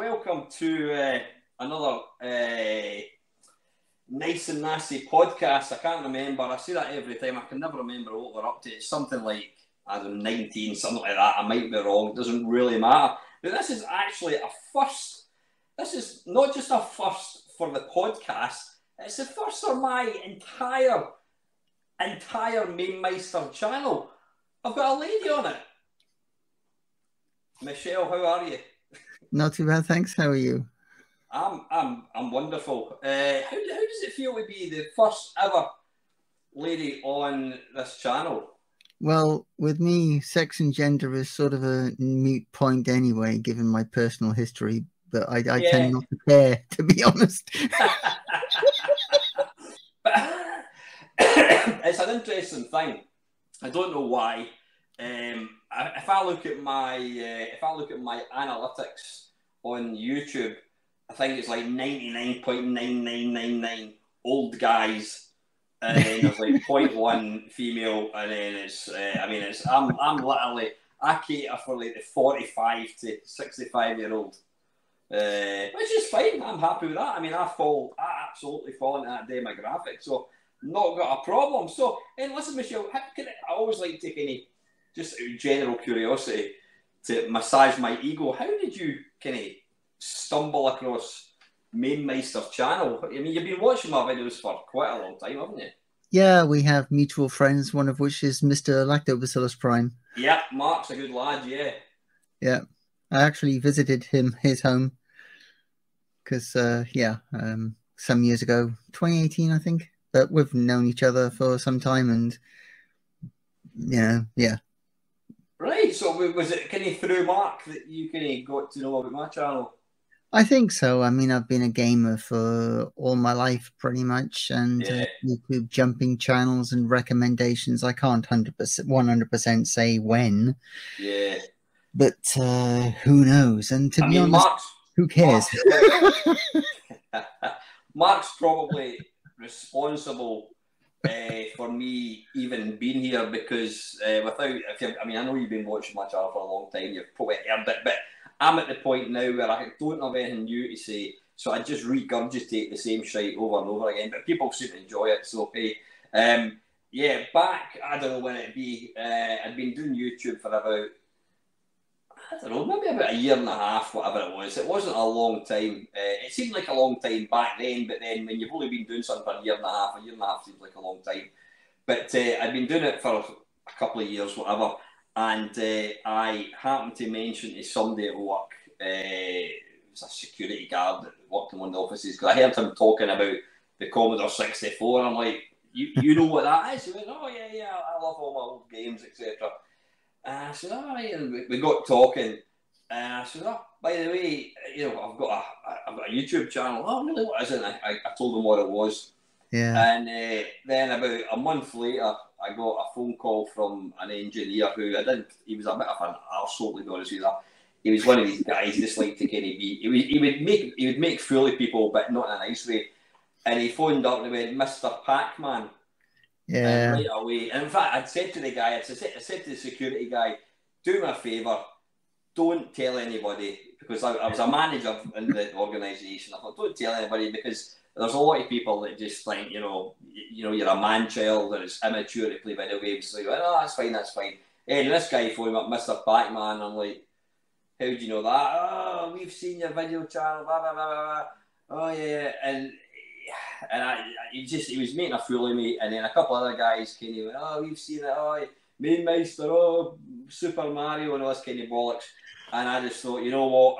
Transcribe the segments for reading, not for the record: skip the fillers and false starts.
welcome to another nice and nasty podcast. I can't remember. I say that every time. I can never remember what we're up to. It's something like, I don't know, 19, something like that. I might be wrong. It doesn't really matter. But this is actually a first. This is not just a first for the podcast. It's the first for my entire Mainmeister channel. I've got a lady on it. Michelle, how are you? Not too bad, thanks. How are you? I'm wonderful. How does it feel to be the first ever lady on this channel? Well, with me, sex and gender is sort of a moot point anyway, given my personal history. But I tend not to care, to be honest. But it's an interesting thing. I don't know why. If I look at my analytics on YouTube, I think it's like 99.9999 old guys, and then there's like 0.1 female, and then it's I'm literally, I cater for like the 45 to 65-year-old, which is fine. I'm happy with that. I mean, I absolutely fall into that demographic, so not got a problem. So, and listen, Michelle, I always like to take any just general curiosity to massage my ego. How did you kind of stumble across Mainmeister's channel? I mean, you've been watching my videos for quite a long time, haven't you? Yeah, we have mutual friends, one of which is Mr. Lactobacillus Prime. Yeah, Mark's a good lad, yeah. Yeah, I actually visited his home because, some years ago, 2018, I think. But we've known each other for some time, and yeah. Right, so was it kind of through Mark that you kind of got to know about my channel? I think so. I mean, I've been a gamer for all my life, pretty much, and YouTube jumping channels and recommendations. I can't 100% say when. Yeah. But who knows? And to be honest, who cares? Mark's probably responsible for me even being here, because I know you've been watching my channel for a long time, you've probably heard it, but I'm at the point now where I don't have anything new to say, so I just regurgitate the same shite over and over again, but people seem to enjoy it, so hey. Back, I don't know when it'd be, I'd been doing YouTube for about, I don't know, maybe about a year and a half, whatever it was. It wasn't a long time. It seemed like a long time back then, but then when you've only been doing something for a year and a half seems like a long time. But I'd been doing it for a couple of years, whatever, and I happened to mention to somebody at work, it was a security guard that worked in one of the offices, because I heard him talking about the Commodore 64, and I'm like, you know what that is? He went, oh yeah, I love all my old games, etc. I said, all right, and we got talking. And I said, oh, by the way, I've got a YouTube channel. Oh, really? What is it? And I told him what it was. Yeah. And then about a month later, I got a phone call from an engineer who he was a bit of an arsehole, to be honest with you. He was one of these guys, he just liked to kind of be, he would make fool of people, but not in a nice way. And he phoned up and he went, Mr. Pac-Man. Yeah. And right away, and in fact, I'd said to the guy, I said to the security guy, do me a favour, don't tell anybody, because I was a manager in the organisation. I thought, don't tell anybody, because there's a lot of people that just think, you're a man-child and it's immature to play video games. So you go, oh, that's fine. And this guy phoned up, Mr. Pac-Man. I'm like, how do you know that? Oh, we've seen your video channel, blah, blah, blah, blah. Oh, yeah. And he was making a fool of me, and then a couple other guys came and went, oh, we've seen it, oh, Mainmeister, oh, Super Mario, and all this kind of bollocks. And I just thought, you know what,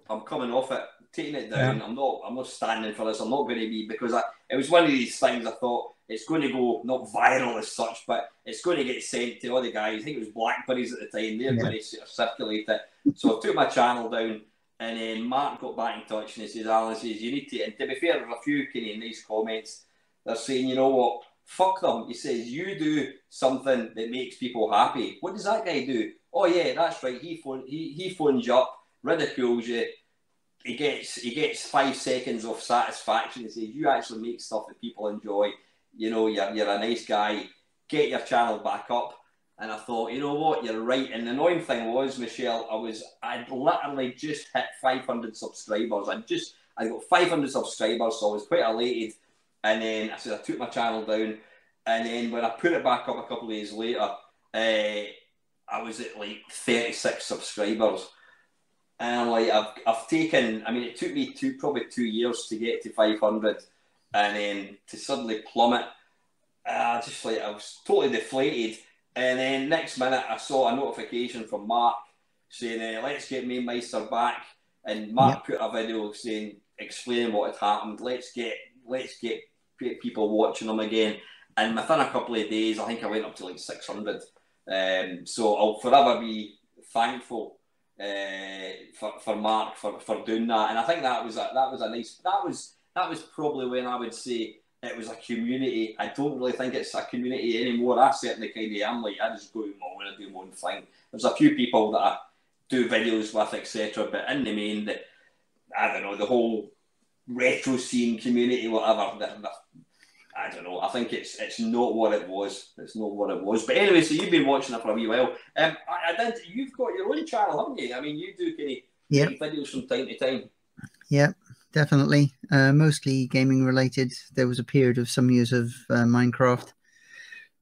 I'm coming off it, taking it down. Yeah. I'm not standing for this. I'm not going to be, because it was one of these things I thought it's going to go not viral as such, but it's going to get sent to all the guys. I think it was Blackberries at the time. They're going to sort of circulate it. So I took my channel down. And then Mark got back in touch and he says, Alan, you need to, and to be fair, there's a few kind of nice comments. They're saying, you know what, fuck them. He says, you do something that makes people happy. What does that guy do? Oh yeah, that's right. He phones you up, ridicules you. He gets 5 seconds of satisfaction. He says, you actually make stuff that people enjoy. You're a nice guy. Get your channel back up. And I thought, you know what, you're right. And the annoying thing was, Michelle, I'd literally just hit 500 subscribers. I got 500 subscribers, so I was quite elated. And then I said I took my channel down. And then when I put it back up a couple of days later, I was at like 36 subscribers. And I'm like, I've taken, I mean, it took me probably 2 years to get to 500. And then to suddenly plummet, I was totally deflated. And then next minute, I saw a notification from Mark saying, let's get Mainmeister back. And Mark put a video saying, explaining what had happened. Let's get people watching them again. And within a couple of days, I think I went up to like 600. So I'll forever be thankful for Mark for doing that. And I think that was probably when I would say it was a community. I don't really think it's a community anymore. I certainly kind of am. Like, I just go out my own and do my own thing. There's a few people that I do videos with, etc. But in the main, I don't know, the whole retro scene community, whatever. I don't know. I think it's not what it was. It's not what it was. But anyway, so you've been watching it for a wee while. You've got your own channel, haven't you? I mean, you do kind of videos from time to time. Yeah. Definitely, mostly gaming related. There was a period of some years of Minecraft.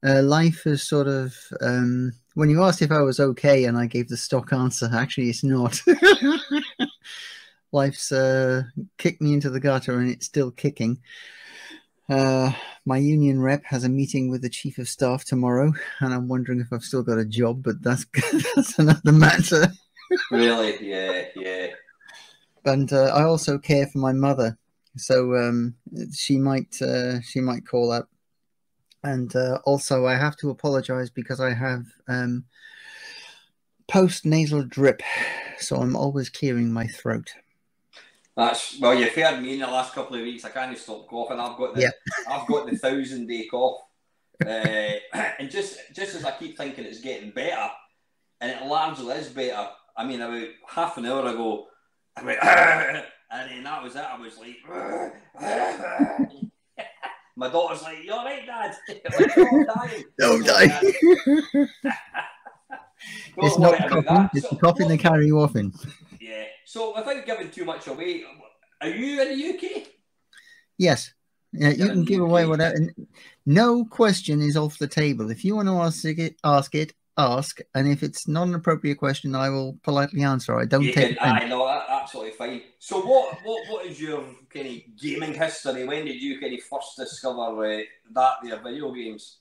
Life is sort of, when you asked if I was okay and I gave the stock answer, actually it's not. Life's kicked me into the gutter and it's still kicking. My union rep has a meeting with the chief of staff tomorrow and I'm wondering if I've still got a job, but that's another matter. Really? Yeah. And I also care for my mother, so she might call up. And also, I have to apologise because I have post-nasal drip, so I'm always clearing my throat. Well, you've heard me in the last couple of weeks. I can't stop coughing. I've got the 1,000-day cough, and just as I keep thinking it's getting better, and it largely is better. I mean, about half an hour ago, I went, and then that was it. I was like, my daughter's like, "You all right, Dad?" Like, "Don't die." Don't die. It's not coughing. It's the coughing they carry you off in. Yeah. So without giving too much away, are you in the UK? Yes. Yeah, you can give away whatever. No question is off the table. If you want to ask, and if it's not an appropriate question, I will politely answer. I don't take offense. I know, that's absolutely fine. So what is your kind of gaming history? When did you kind of first discover their video games?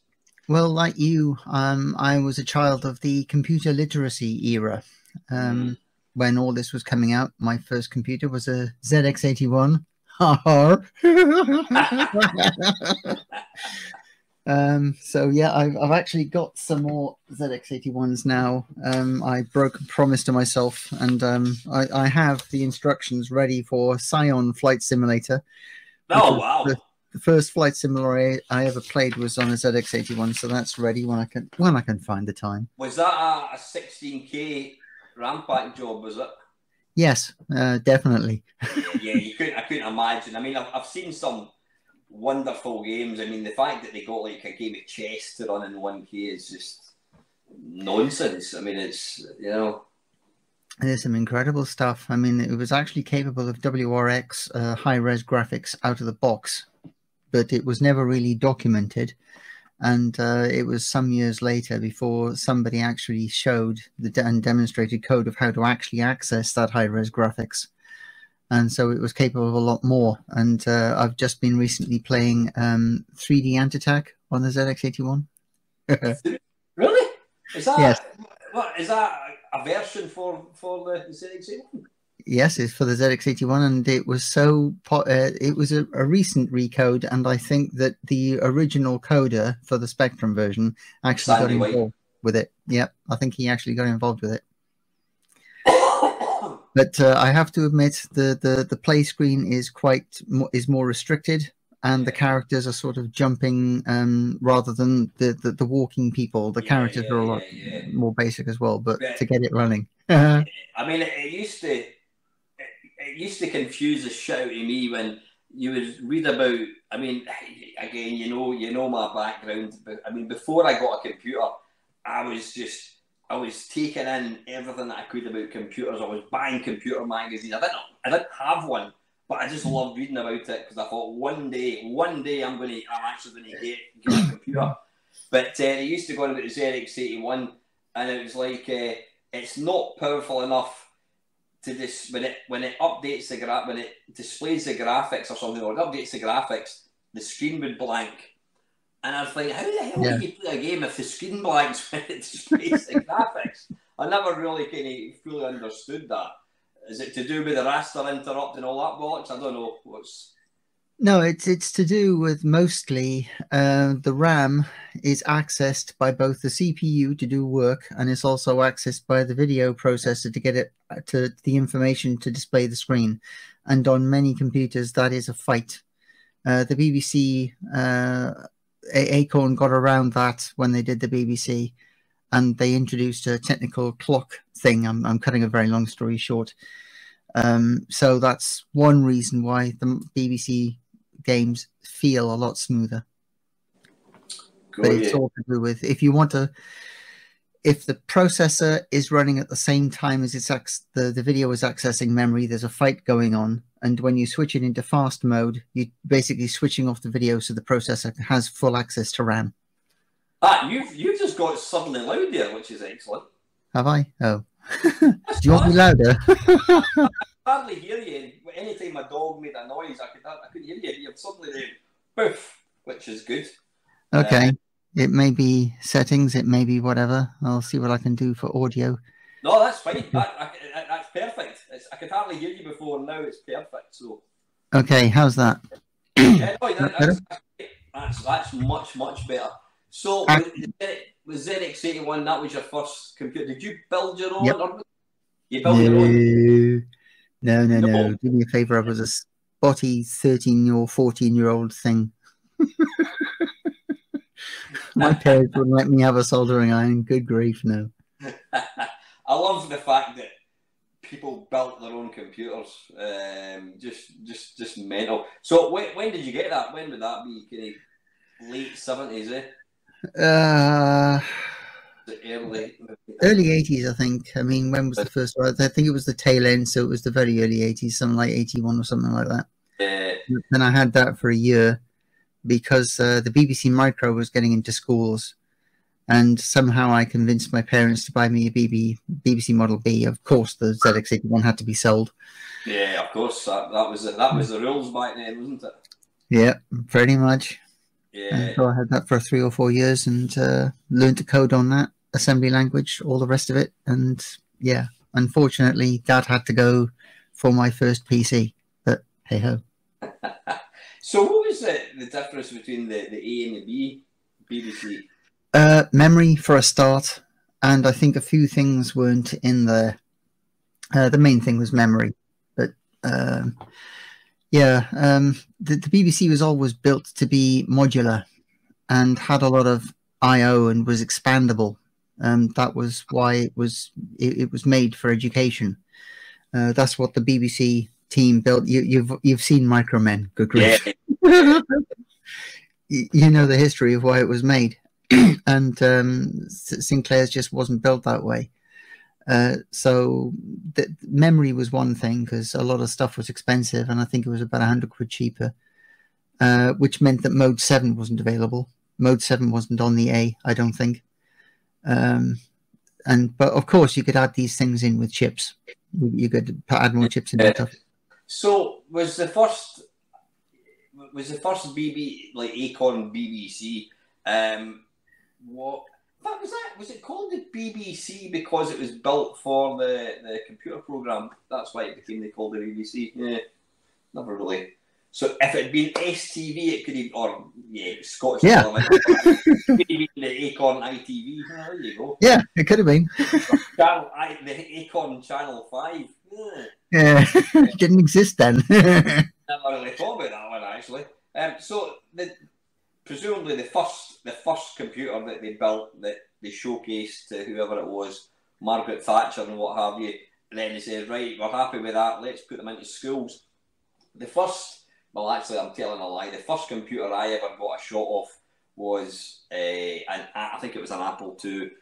Well, like you, I was a child of the computer literacy era. When all this was coming out, my first computer was a ZX81. So yeah, I've actually got some more ZX81s now. I broke a promise to myself, and I have the instructions ready for Scion Flight Simulator. Oh wow! The first flight simulator I ever played was on a ZX81, so that's ready when I can find the time. Was that a 16K rampack job? Was it? Yes, definitely. Yeah, I couldn't imagine. I mean, I've seen some wonderful games. I mean, the fact that they got like a game of chess to run in 1K is just nonsense. I mean, it's, you know. There's some incredible stuff. I mean, it was actually capable of WRX high-res graphics out of the box, but it was never really documented. And it was some years later before somebody actually showed and demonstrated code of how to actually access that high-res graphics. And so it was capable of a lot more. And I've just been recently playing 3D Ant-Attack on the ZX81. Really? Is that, yes. What, is that a version for the ZX81? Yes, it's for the ZX81, and it was it was a recent recode, and I think that the original coder for the Spectrum version actually got involved with it. Yep, I think he actually got involved with it. But I have to admit, the play screen is more restricted, and the characters are sort of jumping rather than the walking people. The characters are a lot more basic as well, but to get it running. I mean, it used to confuse the shit out of me when you would read about. I mean, again, you know my background. But I mean, before I got a computer, I was taking in everything that I could about computers. I was buying computer magazines. I didn't have one, but I just loved reading about it because I thought one day I'm actually going to get a computer. But they used to go on about the ZX81, and it was like it's not powerful enough to this when it updates when it displays the graphics or something, or it updates the graphics, the screen would blank. And I was like, how the hell do you play a game if the screen blanks when it displays the graphics? I never really kind of fully understood that. Is it to do with the raster interrupt and all that bollocks? I don't know. No, it's to do with mostly the RAM is accessed by both the CPU to do work, and it's also accessed by the video processor to get it to the information to display the screen. And on many computers, that is a fight. The BBC Acorn got around that when they did the BBC, and they introduced a technical clock thing. I'm cutting a very long story short. So that's one reason why the BBC games feel a lot smoother. But it's all to do with if the processor is running at the same time as the video is accessing memory, there's a fight going on. And when you switch it into fast mode, you're basically switching off the video so the processor has full access to RAM. You've just got suddenly loud there, which is excellent. Have I? Oh. Do you want me louder? I hardly hear you. Anytime my dog made a noise, I couldn't hear you. You're suddenly there, poof, which is good. Okay. It may be settings, it may be whatever. I'll see what I can do for audio. No, that's fine. That's perfect. I could hardly hear you before, and now it's perfect. So. Okay, how's that? Yeah, no, that's much better. So, was ZX81, that was your first computer? Did you build your own? Yep. Or you built your own? No. Do me a favour. I was a spotty 13 or 14-year-old thing. My parents wouldn't let me have a soldering iron. Good grief, no. I love the fact that people built their own computers. Just mental. So when did you get that? When would that be? Kind of late 70s, eh? Early 80s, I think. I mean, when was the first one? I think it was the tail end, so it was the very early 80s, something like 81 or something like that. Then I had that for a year because the BBC Micro was getting into schools, and somehow I convinced my parents to buy me a BBC Model B. Of course, the ZX81 had to be sold. Yeah, of course. That was the rules back then, wasn't it? Yeah, pretty much. Yeah. So I had that for 3 or 4 years and learned to code on that, assembly language, all the rest of it. And yeah, unfortunately, Dad had to go for my first PC. But hey ho. So what was the difference between the A and the B BBC? Memory for a start, and I think a few things weren't in there. The main thing was memory, but the BBC was always built to be modular and had a lot of I/O and was expandable. That was why it was made for education. That's what the BBC team built. You've seen Micromen, good grief. Yeah. You know the history of why it was made, and Sinclair's just wasn't built that way. So the memory was one thing because a lot of stuff was expensive, and I think it was about 100 quid cheaper, which meant that Mode 7 wasn't available. Mode 7 wasn't on the A, I don't think. But of course you could add these things in with chips. You could add more chips in and stuff. So was the first like Acorn BBC? Was it called the BBC because it was built for the computer program? That's why it became called the BBC. Yeah, never really. So if it had been STV, it could have, Scottish Television. It could have been the Acorn ITV. Oh, there you go. Yeah, it could have been. The Acorn Channel 5. Yeah, it didn't exist then. Never really thought about that one actually. So presumably the first computer that they built that they showcased to whoever it was, Margaret Thatcher and what have you, and then they said, right, we're happy with that, let's put them into schools. I'm telling a lie, the first computer I ever got a shot of was I think it was an Apple II,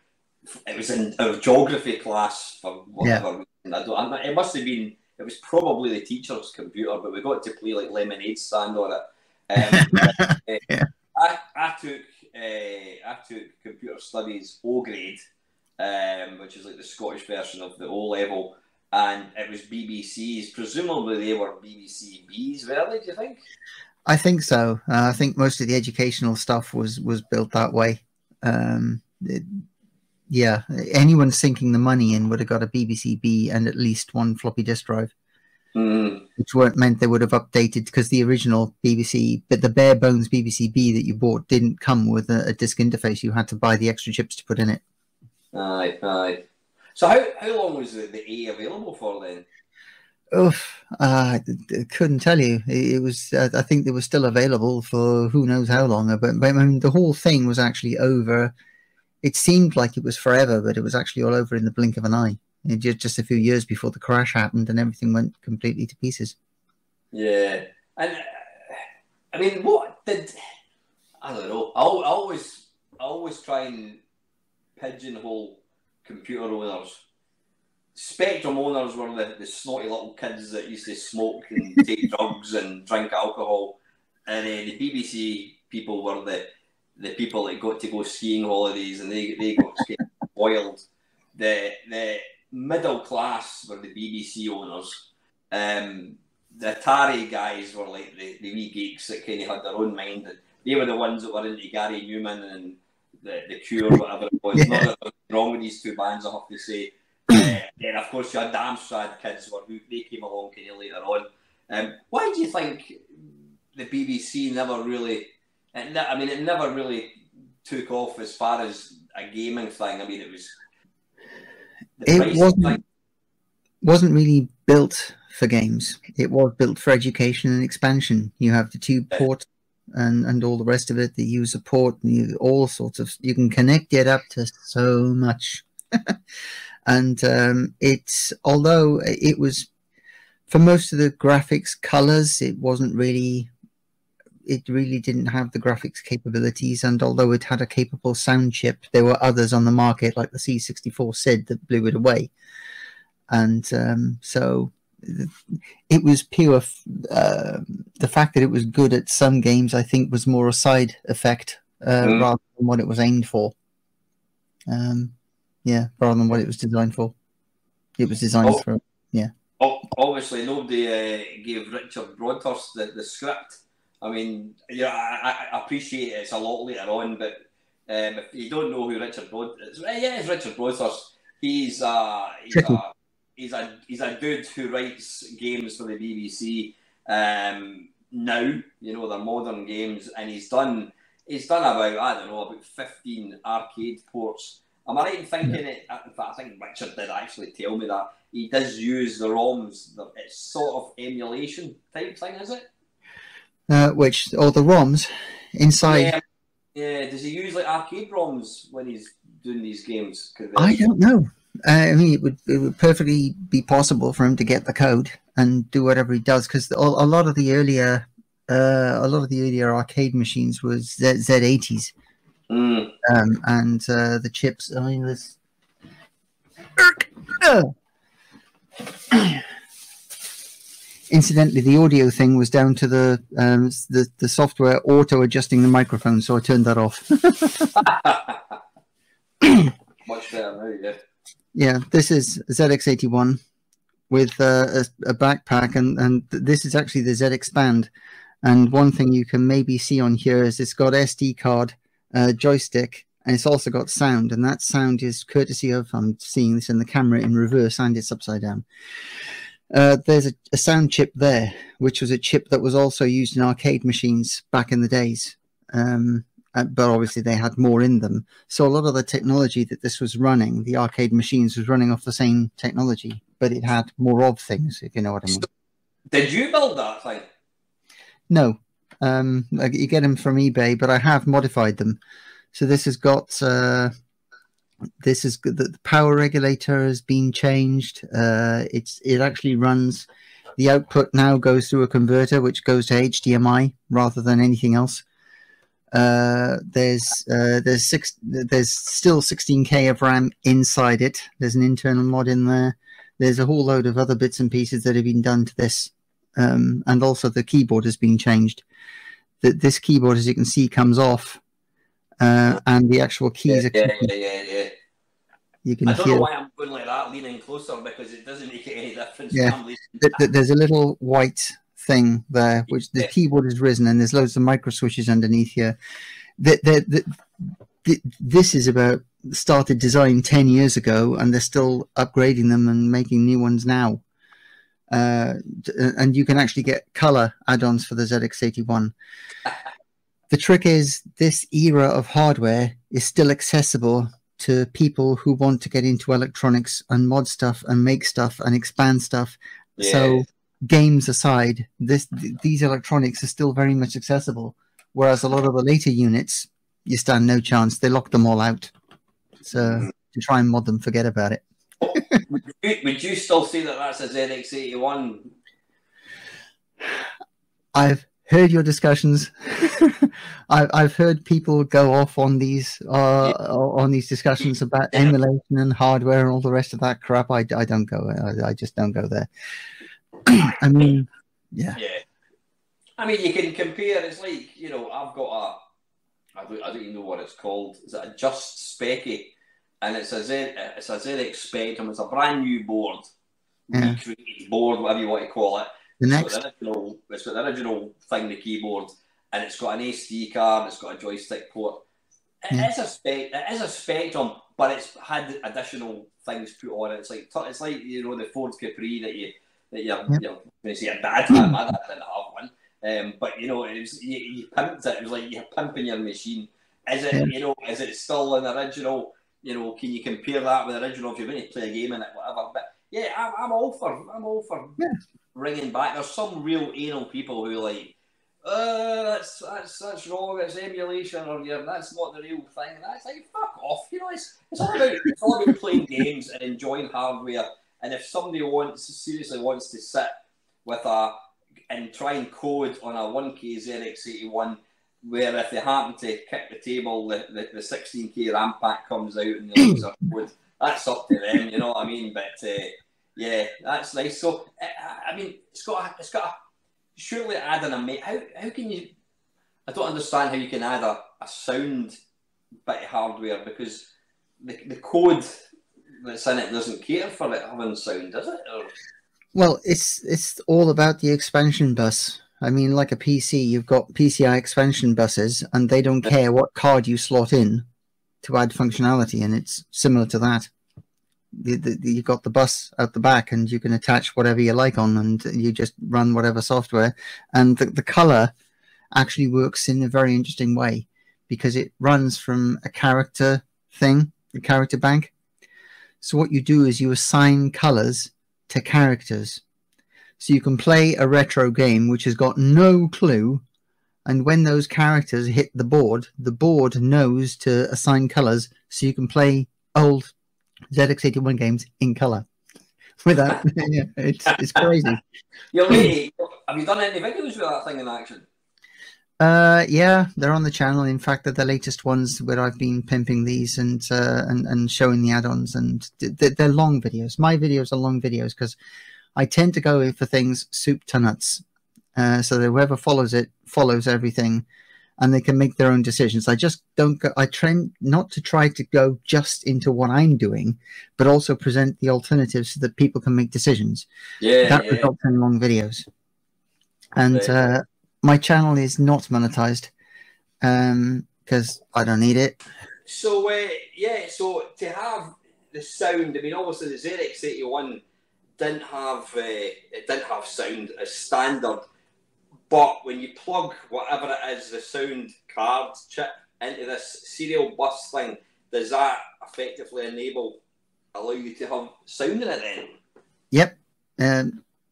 it was in our geography class for whatever reason. It must have been. It was probably the teacher's computer, but we got to play like lemonade stand on it. Yeah. I took computer studies O grade, which is like the Scottish version of the O level, and it was BBCs. Presumably they were BBC Bs, were they? Do you think? I think so. I think most of the educational stuff was built that way. Yeah, anyone sinking the money in would have got a BBC B and at least one floppy disk drive, which meant they would have updated, because the original BBC, but the bare bones BBC B that you bought didn't come with a disk interface. You had to buy the extra chips to put in it. Aye. So how long was the A available for then? Oof, I couldn't tell you. It was, I think they were still available for who knows how long. But I mean, the whole thing was actually over. It seemed like it was forever, but it was actually all over in the blink of an eye. Just a few years before the crash happened and everything went completely to pieces. Yeah, and I mean, I don't know. I always try and pigeonhole computer owners. Spectrum owners were the snotty little kids that used to smoke and take drugs and drink alcohol, and the BBC people were the people that got to go skiing holidays, and they got spoiled. The middle class were the BBC owners. The Atari guys were like the wee geeks that kind of had their own mind, and they were the ones that were into Gary Newman and the Cure, whatever it was. Not that there's wrong with these two bands, I have to say. Then of course you had the Amstrad kids who they came along kind of later on. Why do you think the BBC never really? It never really took off as far as a gaming thing. I mean, it wasn't really built for games. It was built for education and expansion. You have the tube port and all the rest of it, the user port, and all sorts of. You can connect it up to so much. And although it was, for most of the graphics colors, it really didn't have the graphics capabilities. And although it had a capable sound chip, there were others on the market like the C64 SID that blew it away. And so it was pure. The fact that it was good at some games, I think, was more a side effect rather than what it was aimed for. Yeah, rather than what it was designed for. It was designed for, yeah. Obviously, nobody gave Richard Broadhurst the script. I mean, yeah, I appreciate it's a lot later on, but if you don't know who Richard Broadhurst is, it's Richard Broadhurst. He's a dude who writes games for the BBC now. You know, they're modern games, and he's done about 15 arcade ports. Am I right in thinking it? In fact, I think Richard did actually tell me that he does use the ROMs. It's sort of emulation type thing, is it? The ROMs inside. Yeah. Does he use like arcade ROMs when he's doing these games? I don't know. I mean, it would perfectly be possible for him to get the code and do whatever he does, because a lot of the earlier arcade machines was Z80s. And the chips. I mean, incidentally, the audio thing was down to the software auto adjusting the microphone, so I turned that off. Much better now, yeah. Yeah, this is ZX81 with a backpack, and this is actually the Z Expand. And one thing you can maybe see on here is it's got SD card, joystick, and it's also got sound, and that sound is courtesy of, I'm seeing this in the camera in reverse and it's upside down. There's a sound chip there, which was a chip that was also used in arcade machines back in the days, but obviously they had more in them. So a lot of the technology that this was running, the arcade machines, was running off the same technology, but it had more of things, if you know what I mean. Did you build that thing? No. You get them from eBay, but I have modified them. So this has got the power regulator has been changed. It actually runs, the output now goes through a converter which goes to HDMI rather than anything else. There's still 16K of RAM inside it. There's an internal mod in there. There's a whole load of other bits and pieces that have been done to this, and also the keyboard has been changed. This keyboard, as you can see, comes off, and the actual keys are. Yeah. You can I don't hear. know why I'm going like that, leaning closer, because it doesn't make any difference. Yeah, there's a little white thing there, which the keyboard has risen, and there's loads of micro switches underneath here. This is about started design 10 years ago, and they're still upgrading them and making new ones now. And you can actually get color add-ons for the ZX81. The trick is this era of hardware is still accessible to people who want to get into electronics and mod stuff and make stuff and expand stuff. Yeah. So games aside, these electronics are still very much accessible, whereas a lot of the later units, you stand no chance. They lock them all out. So to try and mod them, forget about it. Would you still say that that's a ZX81? I've heard your discussions. I've heard people go off on these discussions about emulation and hardware and all the rest of that crap. I don't go. I just don't go there. I mean, yeah. I mean, you can compare. It's like, you know, I've got I don't even know what it's called. Is it a Just Specky? And it's a ZX Spectrum. It's a brand new board, recreated board, whatever you want to call it. It's got the original thing, the keyboard, and it's got an SD card. It's got a joystick port. It is a Spectrum, but it's had additional things put on it. It's like you know, the Ford Capri that your dad had. My dad didn't have one. But you know, you pimped it. It was like you're pimping your machine. Is it you know? Is it still an original? You know, can you compare that with the original if you're going to play a game in it, whatever? But yeah, I'm all for bringing back. There's some real anal people who are like, that's wrong. It's emulation, or that's not the real thing. And that's like, fuck off. You know, it's all about playing games and enjoying hardware. And if somebody seriously wants to sit with and try and code on a 1K ZX81, where if they happen to kick the table, the 16K RAM pack comes out and the links are code, that's up to them, you know what I mean? But yeah, that's nice. So I mean, it's got surely adding how can you? I don't understand how you can add a sound bit of hardware, because the code that's in it doesn't cater for it having sound, does it? Or... Well, it's all about the expansion bus. I mean, like a PC, you've got PCI expansion buses, and they don't care what card you slot in to add functionality, and it's similar to that. You've got the bus out the back, and you can attach whatever you like on, and you just run whatever software. And the color actually works in a very interesting way, because it runs from a character thing, a character bank. So what you do is you assign colors to characters. So you can play a retro game which has got no clue, and when those characters hit the board knows to assign colors, so you can play old ZX81 games in color. Without, it's crazy. Have you done any videos with that thing in action? Yeah, they're on the channel. In fact, they're the latest ones where I've been pimping these and showing the add-ons, and they're long videos. My videos are long videos because I tend to go for things soup to nuts, so that whoever follows it follows everything, and they can make their own decisions. I just don't go. I try not to try to go just into what I'm doing, but also present the alternatives so that people can make decisions. That results in long videos. And my channel is not monetized because I don't need it. So so to have the sound, I mean, obviously the ZX81 didn't have sound as standard, but when you plug whatever it is, the sound card chip, into this serial bus thing, does that effectively allow you to have sound in it then? Yep,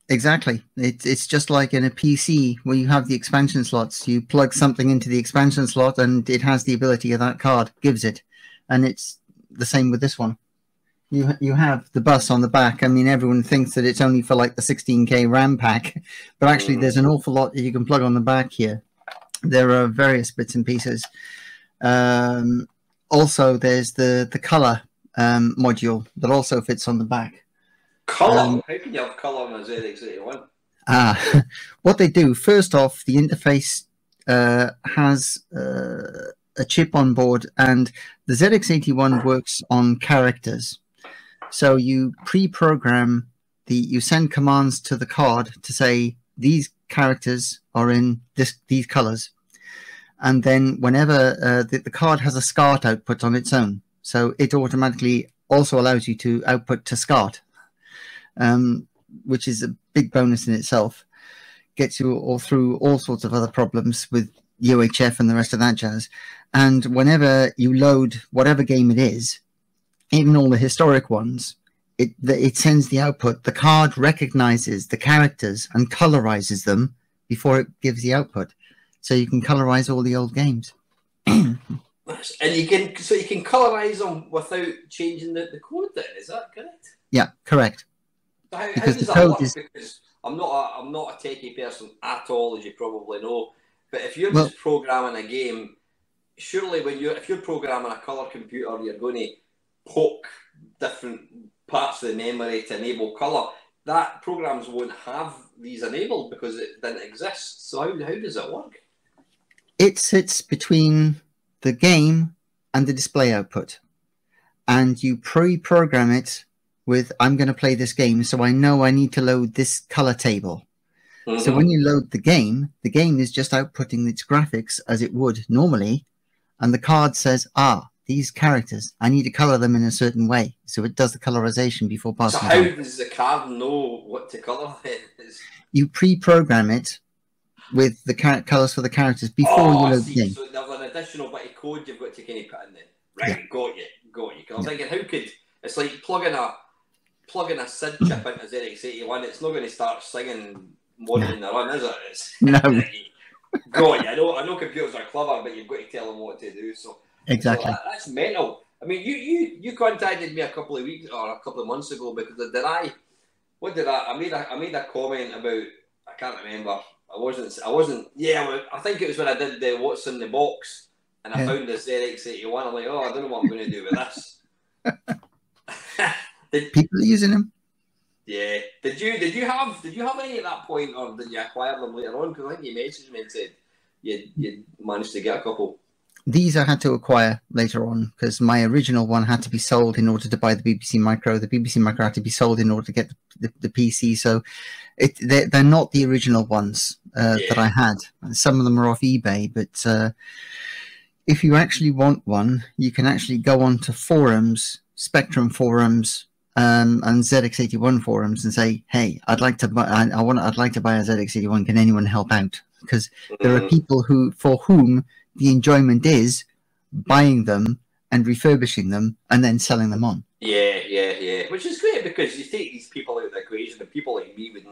exactly. It's just like in a PC where you have the expansion slots. You plug something into the expansion slot and it has the ability of that card, gives it. And it's the same with this one. You have the bus on the back. I mean, everyone thinks that it's only for like the 16K RAM pack, but actually there's an awful lot that you can plug on the back here. There are various bits and pieces. Also, there's the color module that also fits on the back. Colour? How can you have colour on a ZX81? What they do, first off, the interface has a chip on board, and the ZX81 works on characters. So you pre-program you send commands to the card to say these characters are in these colors, and then whenever the card has a SCART output on its own, so it automatically also allows you to output to SCART, which is a big bonus in itself. Gets you all through all sorts of other problems with UHF and the rest of that jazz. And whenever you load whatever game it is, even all the historic ones, it sends the output. The card recognizes the characters and colorizes them before it gives the output. So you can colorize all the old games. And you can colorize them without changing the code then, is that correct? Yeah, correct. How does that work? Because I'm not a techie person at all, as you probably know. But if you're just programming a game, surely if you're programming a colour computer, you're going to poke different parts of the memory to enable colour. That programs won't have these enabled because it didn't exist. So how does it work? It sits between the game and the display output, and you pre-program it with, I'm going to play this game, so I know I need to load this color table. Mm-hmm. So when you load the game is just outputting its graphics as it would normally, and the card says, these characters, I need to color them in a certain way. So it does the colorization before passing. So how does the card know what to color it is? You pre-program it with the colors for the characters before you load the game. So there's an additional bit of code you've got to kind of put in there. Right, yeah. Got you. I'm thinking, it's like plugging a SID chip into ZX81. It's not going to start singing Morning in the Run, is it? No. Got you. I know computers are clever, but you've got to tell them what to do. So exactly. So that's mental. I mean, you contacted me a couple of weeks or a couple of months ago because I made a comment about, I can't remember. I wasn't. Yeah, I think it was when I did the What's in the Box, and I found this ZX81. I'm like, I don't know what I'm going to do with this. People are using them. Yeah. Did you have any at that point, or did you acquire them later on? Because I think you messaged me and said you managed to get a couple. These I had to acquire later on because my original one had to be sold in order to buy the BBC Micro. The BBC Micro had to be sold in order to get the PC. So they're not the original ones that I had. Some of them are off eBay, but if you actually want one, you can actually go onto forums, Spectrum forums, and ZX81 forums, and say, "Hey, I'd like to buy. I'd like to buy a ZX81. Can anyone help out?" Because there are people for whom the enjoyment is buying them and refurbishing them and then selling them on. Yeah. Which is great because you take these people out of the equation, and people like me would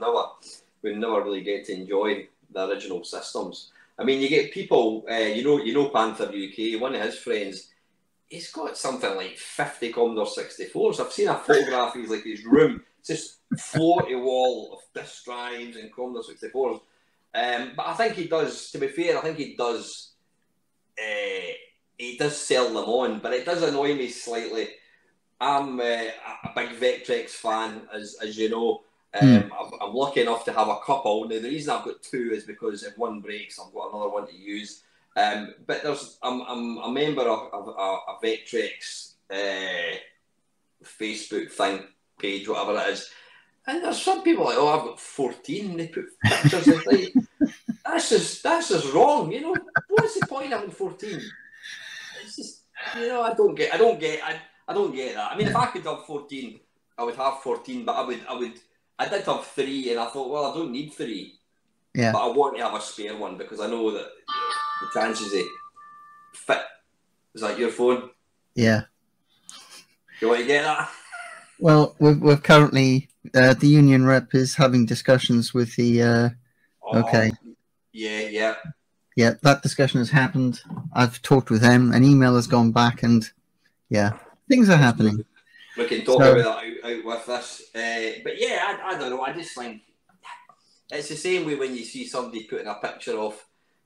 never really get to enjoy the original systems. I mean, you get people, you know Panther UK, one of his friends, he's got something like 50 Commodore 64s. I've seen a photograph of his room, it's just floaty wall of disk drives and Commodore 64s. But I think he does, to be fair, he does sell them on, but it does annoy me slightly. I'm a big Vectrex fan, as you know. I'm lucky enough to have a couple. Now, the reason I've got two is because if one breaks, I've got another one to use. But I'm a member of a Vectrex Facebook thing page, whatever it is. And there's some people like, I've got 14. They put pictures of like, that's just wrong. What's the point of having 14? It's just, I don't get that. I mean, if I could have 14, I would have 14. But I did have 3, and I thought, well, I don't need 3. Yeah. But I want to have a spare one because I know that the chances they fit. Is that your phone? Yeah. You want to get that? Well, we're currently the union rep is having discussions with the. Okay. Yeah. Yeah, that discussion has happened. I've talked with them. An email has gone back, and things are happening. We can talk about that out with this. But yeah, I don't know. I just think it's the same way when you see somebody putting a picture of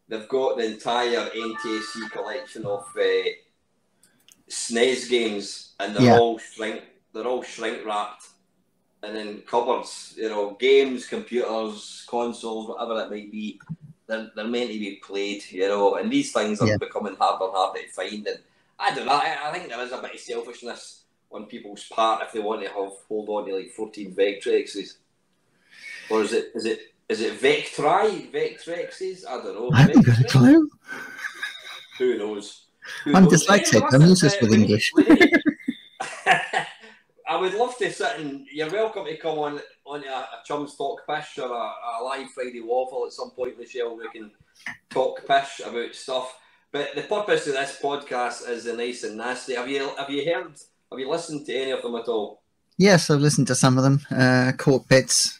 they've got the entire NTSC collection of SNES games, and they're all shrink wrapped, and in cupboards. You know, games, computers, consoles, whatever it might be. They're meant to be played, you know, and these things are becoming harder and harder to find. And I don't know. I think there is a bit of selfishness on people's part if they want to hold on to like 14 Vectrexes, or is it Vectrexes? I don't know. I haven't got a clue. Who knows? I'm dyslexic. I'm useless with English. I would love to sit and you're welcome to come on a Chums Talk Pish or a live Friday Waffle at some point, Michelle. We can talk pish about stuff. But the purpose of this podcast is the nice and nasty. Have you listened to any of them at all? Yes, I've listened to some of them. Caught bits.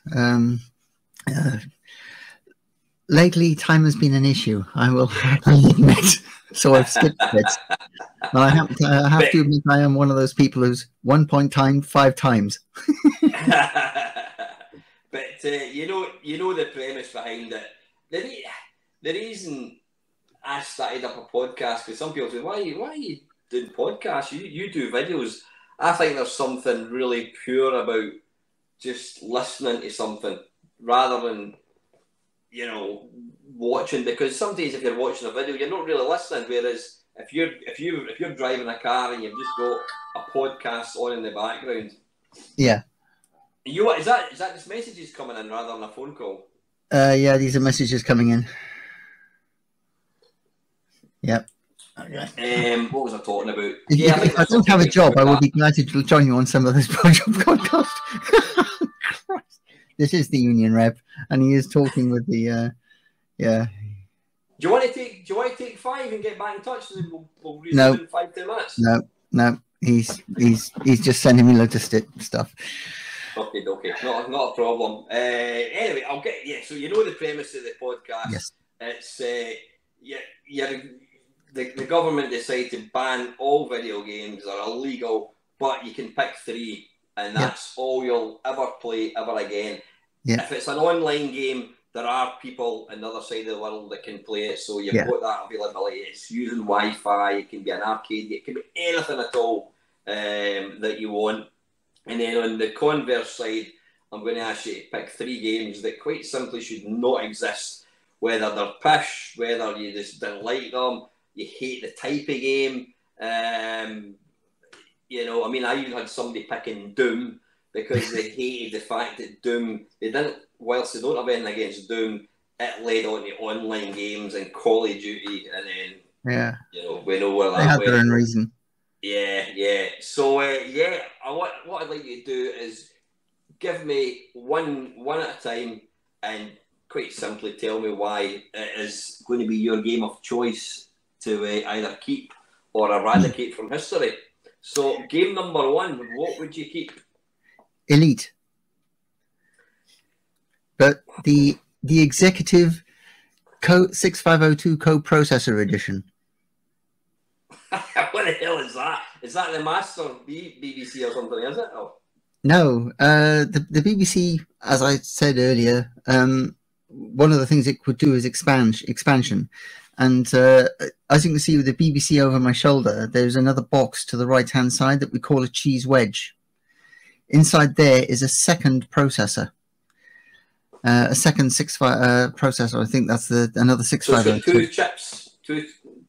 Lately, time has been an issue. I will happily admit. So I've skipped bits. I have to admit I am one of those people who's 1 point timed 5 times. But you know the premise behind it. The reason I started up a podcast, because some people say, why are you doing podcasts? You do videos. I think there's something really pure about just listening to something rather than, you know, watching, because some days if you're watching a video you're not really listening, whereas if you're driving a car and you've just got a podcast on in the background, is that just messages coming in rather than a phone call? These are messages coming in. Yep. Okay. What was I talking about? If I don't have a job, I would be glad to join you on some of this podcast. This is the union rep, and he is talking with the Do you want to take 5 and get back in touch? And we'll resume in 5-10 minutes. No. He's just sending me loads of stuff. Okay. Not a problem. Anyway, I'll get So you know the premise of the podcast. Yes. It's the government decided to ban all video games that are illegal, but you can pick 3, and that's all you'll ever play ever again. Yeah. If it's an online game, there are people on the other side of the world that can play it, so you've got that availability. It's using Wi-Fi, it can be an arcade, it can be anything at all that you want. And then on the converse side, I'm going to ask you to pick 3 games that quite simply should not exist, whether they're pish, whether you just don't like them, you hate the type of game. You know, I mean, I even had somebody picking Doom because they hated the fact that Doom, whilst they don't have anything against Doom, it led on to online games and Call of Duty, and then, you know, we know where that went. They had their own reason. Yeah. So, what I'd like you to do is give me one at a time and quite simply tell me why it is going to be your game of choice to either keep or eradicate from history. So, game number 1, what would you keep? Elite. But the executive 6502 coprocessor edition. What the hell is that? Is that the Master BBC or something, is it? Oh. No, the BBC, as I said earlier, one of the things it could do is expansion. And as you can see with the BBC over my shoulder, there's another box to the right-hand side that we call a cheese wedge. Inside there is a second processor. A second 65 processor. I think that's another 6502. So 2 chips, 2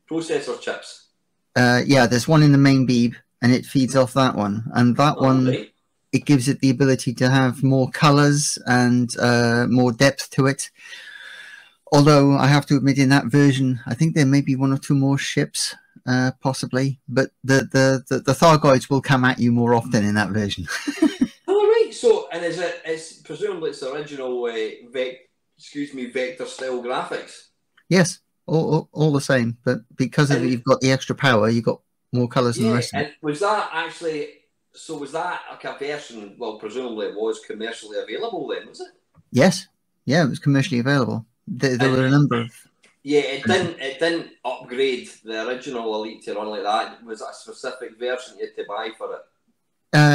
processor chips. There's one in the main beeb, and it feeds off that one. And that one, it gives it the ability to have more colors and more depth to it. Although I have to admit, in that version, I think there may be 1 or 2 more ships, possibly. But the Thargoids will come at you more often in that version. So, and it's presumably it's the original vector style graphics. Yes, all the same, but because you've got the extra power, you've got more colours than the rest of it. And was that like a version? Well, presumably it was commercially available then, was it? Yes, it was commercially available. There were a number of. Yeah, it didn't upgrade the original Elite to run like that. Was that a specific version you had to buy for it?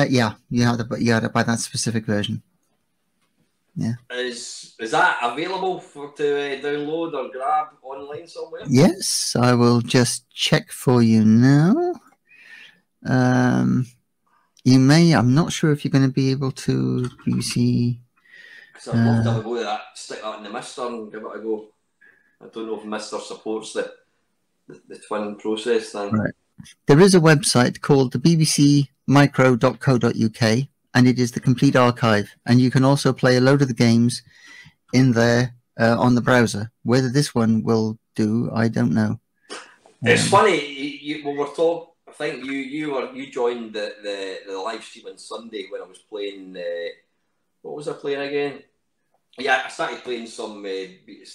You had to buy that specific version. Yeah. Is that available to download or grab online somewhere? Yes, I will just check for you now. You may. I'm not sure if you're going to be able to. BBC. Because I'd love to have a go at that. Stick that in the Mister and give it a go. I don't know if Mister supports the twin process thing. Right. There is a website called the bbcmicro.co.uk, and it is the complete archive. And you can also play a load of the games in there on the browser. Whether this one will do, I don't know. It's funny. When we're talking, I think you joined the live stream on Sunday when I was playing. What was I playing again? Yeah, I started playing some BBC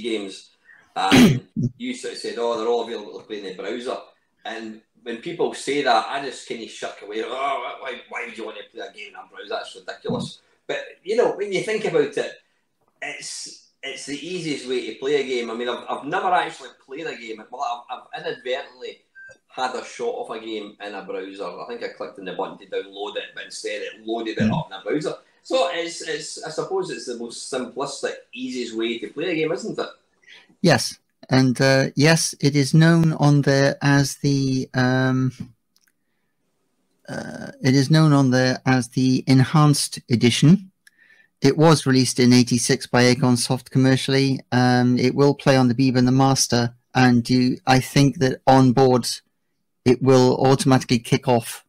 games, and you sort of said, "Oh, they're all available to play in the browser." And when people say that, I just kind of shuck away. Oh, why would you want to play a game in a browser? That's ridiculous. But when you think about it, it's the easiest way to play a game. I mean, I've never actually played a game. Well, I've inadvertently had a shot of a game in a browser. I think I clicked on the button to download it, but instead it loaded it up in a browser. So I suppose it's the most simplistic, easiest way to play a game, isn't it? Yes, and yes, it is known on there as the enhanced edition. It was released in '86 by Acorn Soft commercially. It will play on the Beeb and the Master, and I think that on board it will automatically kick off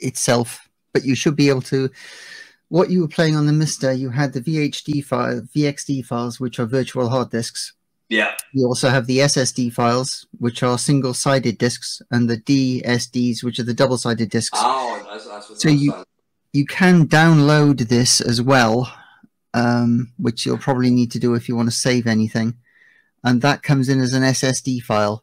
itself. But you should be able to. What you were playing on the Mister, you had the VXD files, which are virtual hard disks. Yeah. You also have the SSD files, which are single-sided disks, and the DSDs, which are the double-sided disks. Oh, that's what so you can download this as well, which you'll probably need to do if you want to save anything. And that comes in as an SSD file.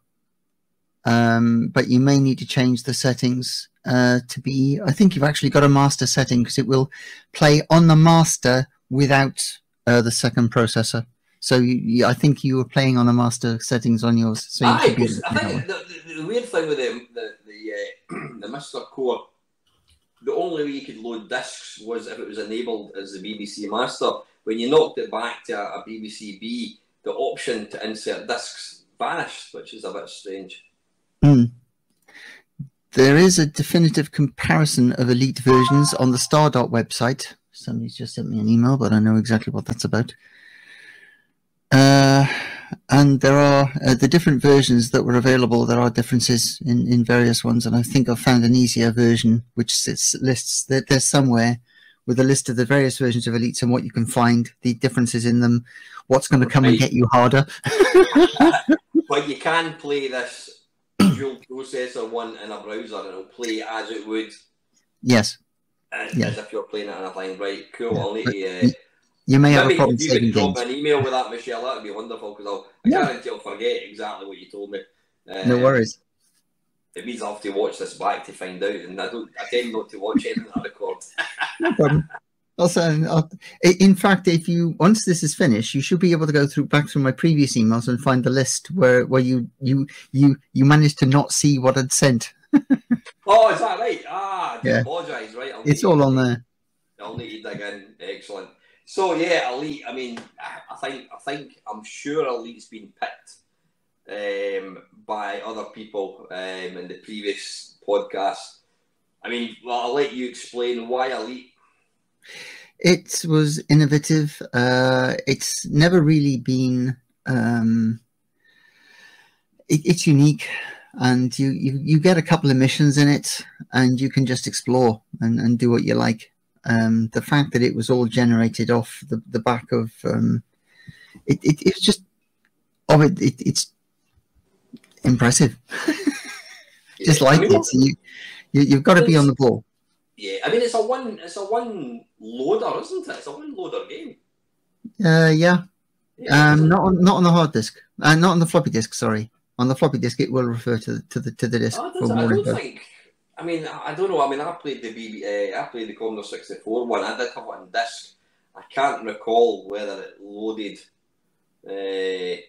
But you may need to change the settings to be... I think you've actually got a master setting, because it will play on the master without the second processor. So I think you were playing on the master settings on yours. So I think the weird thing with the Mister Core, the only way you could load discs was if it was enabled as the BBC Master. When you knocked it back to a BBC B, the option to insert discs vanished, which is a bit strange. There is a definitive comparison of Elite versions on the Stardot website. Somebody's just sent me an email, but I know exactly what that's about. And there are the different versions that were available. There are differences in various ones, and I think I've found an easier version which lists that there's somewhere with a list of the various versions of Elites and what you can find, the differences in them, what's going to come and get you harder. But you can play this dual processor one in a browser, and it'll play as it would. Yes. As if you're playing it on a thing. Right, cool. I'll need to... You may have a problem saving games. If you could drop an email with that, Michelle, that would be wonderful, because I guarantee I'll forget exactly what you told me. No worries. It means I'll have to watch this back to find out, and I tend not to watch anything I record. No problem. In fact, once this is finished, you should be able to go back through my previous emails and find the list where you managed to not see what I'd sent. Oh, is that right? I apologise. Right, it's all on there. I'll need to dig in. Excellent. So yeah, Elite. I mean, I'm sure Elite's been picked by other people in the previous podcast. I mean, well, I'll let you explain why Elite. It was innovative. It's never really been. It's unique, and you get a couple of missions in it, and you can just explore and do what you like. The fact that it was all generated off the back of it's just it's impressive. Just like it. So you've got to be on the ball. Yeah, I mean it's a one loader, isn't it? It's a one loader game. Yeah. Not on the hard disk. Not on the floppy disk. Sorry, on the floppy disk it will refer to the disk. I don't think. I mean, I don't know. I mean, I played the Commodore 64 one. I did have it on disc. I can't recall whether it loaded. I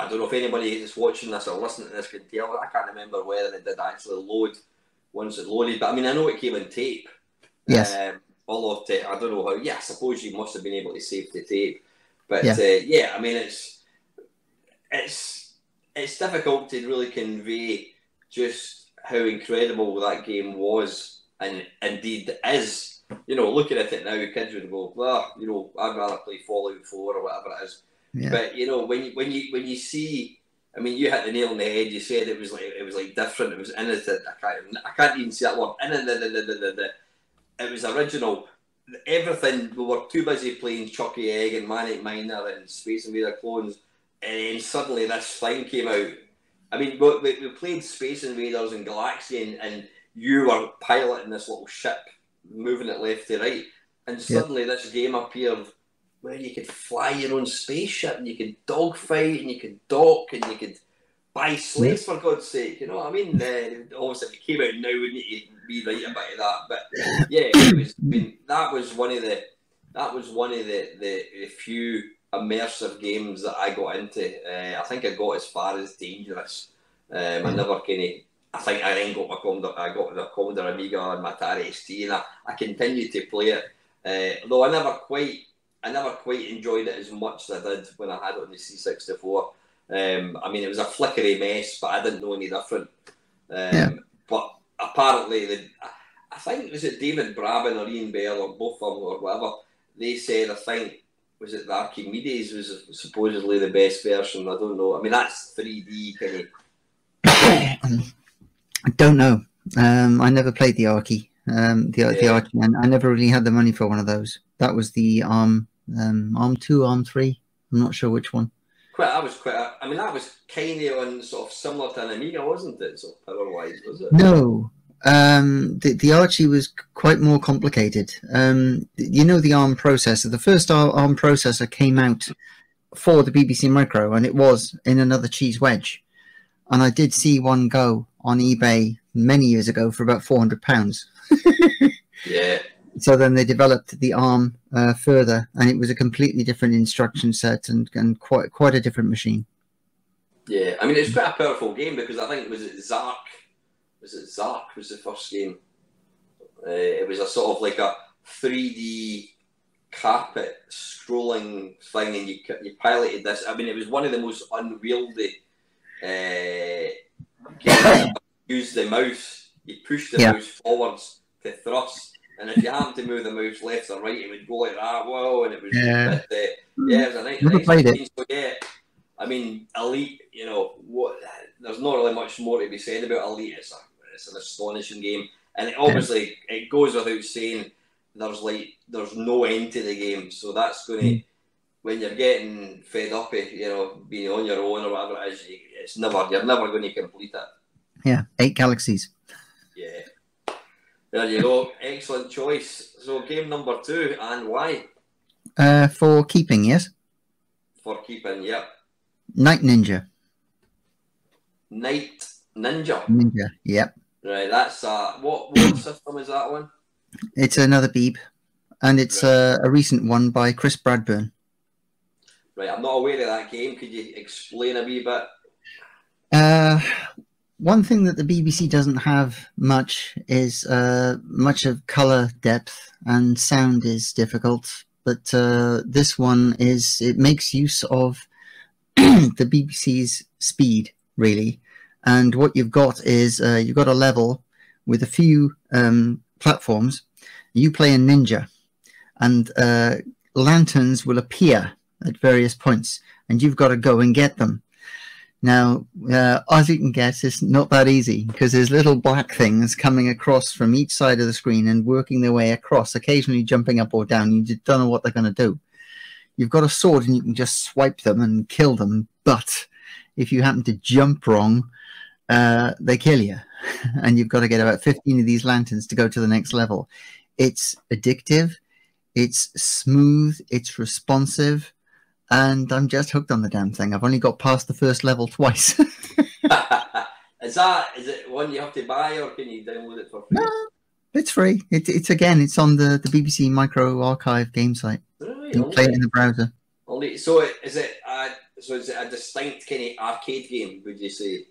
don't know if anybody that's watching this or listening to this can tell. I can't remember whether it did actually load once it loaded. But I mean, I know it came on tape. Yes. although I don't know how. Yeah, I suppose you must have been able to save the tape, but Yeah. yeah, I mean, it's difficult to really convey just how incredible that game was, and indeed is. You know, looking at it now, kids would go, well, you know, I'd rather play Fallout 4 or whatever it is. Yeah. But you know, when you see, I mean, you hit the nail on the head. You said it was like different. It was innocent. I can't even say that word. It was original. Everything. We were too busy playing Chucky Egg and Manic Miner and Space Invader clones, and then suddenly this thing came out. I mean, we played Space Invaders and Galaxian, and you were piloting this little ship, moving it left to right, and suddenly this game appeared where you could fly your own spaceship, and you could dogfight, and you could dock, and you could buy slaves, for God's sake. You know what I mean? Obviously, if it came out now, we need to rewrite a bit of that. But yeah, it was. I mean, that was one of the few immersive games that I got into. I think I got as far as Dangerous. I never kind of. I think I then got the Commodore Amiga and my Atari ST, and I continued to play it. Though I never quite enjoyed it as much as I did when I had it on the C64. I mean, it was a flickery mess, but I didn't know any different. But apparently, I think, was it David Brabin or Ian Bell or both of them or whatever, they said, I think, was it the Archimedes was supposedly the best version? I don't know. I mean, that's 3D kind of. I don't know. I never played the Archie. The Archie, and I never really had the money for one of those. That was the ARM 2, ARM 3. I'm not sure which one. I mean, that was kind of on sort of similar to an Amiga, wasn't it? So power-wise, was it? No. The Archie was quite more complicated. You know, the ARM processor. The first ARM processor came out for the BBC Micro, and it was in another cheese wedge. And I did see one go on eBay many years ago for about £400. Yeah. So then they developed the ARM further, and it was a completely different instruction set and quite a different machine. Yeah, I mean, it's quite a powerful game because I think, was it Zark was the first game? It was a sort of like a 3D carpet scrolling thing, and you piloted this. I mean, it was one of the most unwieldy games. Use the mouse, you push the mouse forwards to thrust, and if you happen to move the mouse left or right, it would go like that. Whoa, and it was it was a nice machine. So yeah, I mean, Elite, you know what? There's not really much more to be said about Elite. It's an astonishing game, and it goes without saying. There's no end to the game, so that's going to, when you're getting fed up of, you know, being on your own or whatever it is, you're never going to complete it. Yeah, 8 galaxies. Yeah. There you go. Excellent choice. So game number 2, and why? For keeping, yes? For keeping, yep. Night Ninja. Night Ninja. Ninja, yep. Right, that's what system is that one? It's another Beeb, and it's a recent one by Chris Bradburn. Right, I'm not aware of that game. Could you explain a wee bit? One thing that the BBC doesn't have much is much of color depth, and sound is difficult. But this one it makes use of the BBC's speed, really. And what you've got is you've got a level with a few platforms. You play a ninja, and lanterns will appear at various points, and you've got to go and get them. Now, as you can guess, it's not that easy because there's little black things coming across from each side of the screen and working their way across, occasionally jumping up or down. You just don't know what they're going to do. You've got a sword and you can just swipe them and kill them, but if you happen to jump wrong, they kill you. And you've got to get about 15 of these lanterns to go to the next level. It's addictive, it's smooth, it's responsive, and I'm just hooked on the damn thing. I've only got past the first level twice. Is it one you have to buy, or can you download it for free? No, it's free. It's on the BBC Micro Archive game site. Right, you can play it in the browser. So is it a distinct kind of arcade game, would you say?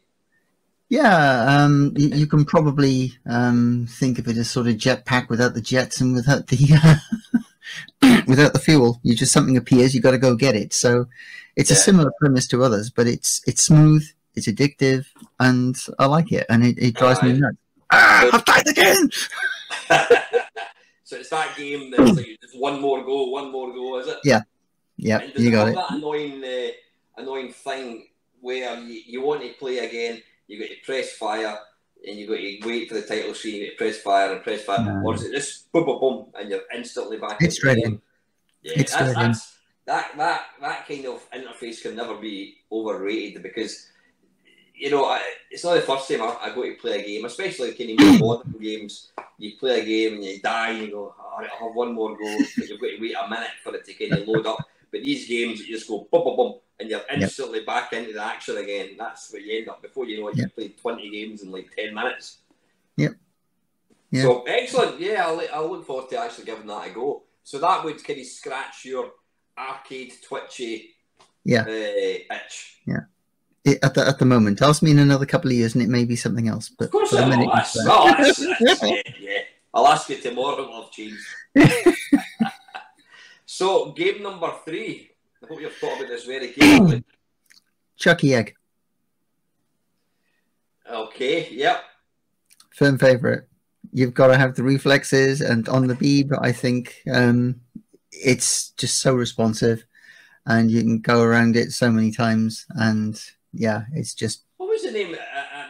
Yeah, you can probably think of it as sort of jetpack without the jets and without the without the fuel. You just something appears, you got to go get it. So it's a Yeah. similar premise to others, but it's smooth, it's addictive, and I like it, and it drives me nuts. Ah, I've died again. So it's that game that's like just one more go, is it? Yeah, yeah, And does you it got have it. that annoying thing where you want to play again, you got to press fire, and you got to wait for the title screen, you got to press fire and press fire, or is it just boom, boom, boom, and you're instantly back It's into the straight game? in. Yeah, It's straight in. that kind of interface can never be overrated because it's not the first time I go to play a game, especially kind of more modern games. You play a game and you die and you go, all right, I'll have one more go, but you've got to wait a minute for it to kind of load up. But these games, you just go boom, boom, boom, and you're instantly back into the action again. That's where you end up. Before you know it, you've played 20 games in like 10 minutes. Yep. Yeah. So excellent. Yeah, I'll look forward to actually giving that a go. So that would kind of scratch your arcade twitchy itch. Yeah. At the moment, ask me in another couple of years, and it may be something else. But of course, I will. Yeah. I'll ask you tomorrow. Love cheese. So, game number 3. I hope you've thought about this very carefully. Chucky Egg. Okay. Yep. Firm favorite. You've got to have the reflexes, and on the beeb, I think it's just so responsive, and you can go around it so many times, and yeah, it's just. What was the name?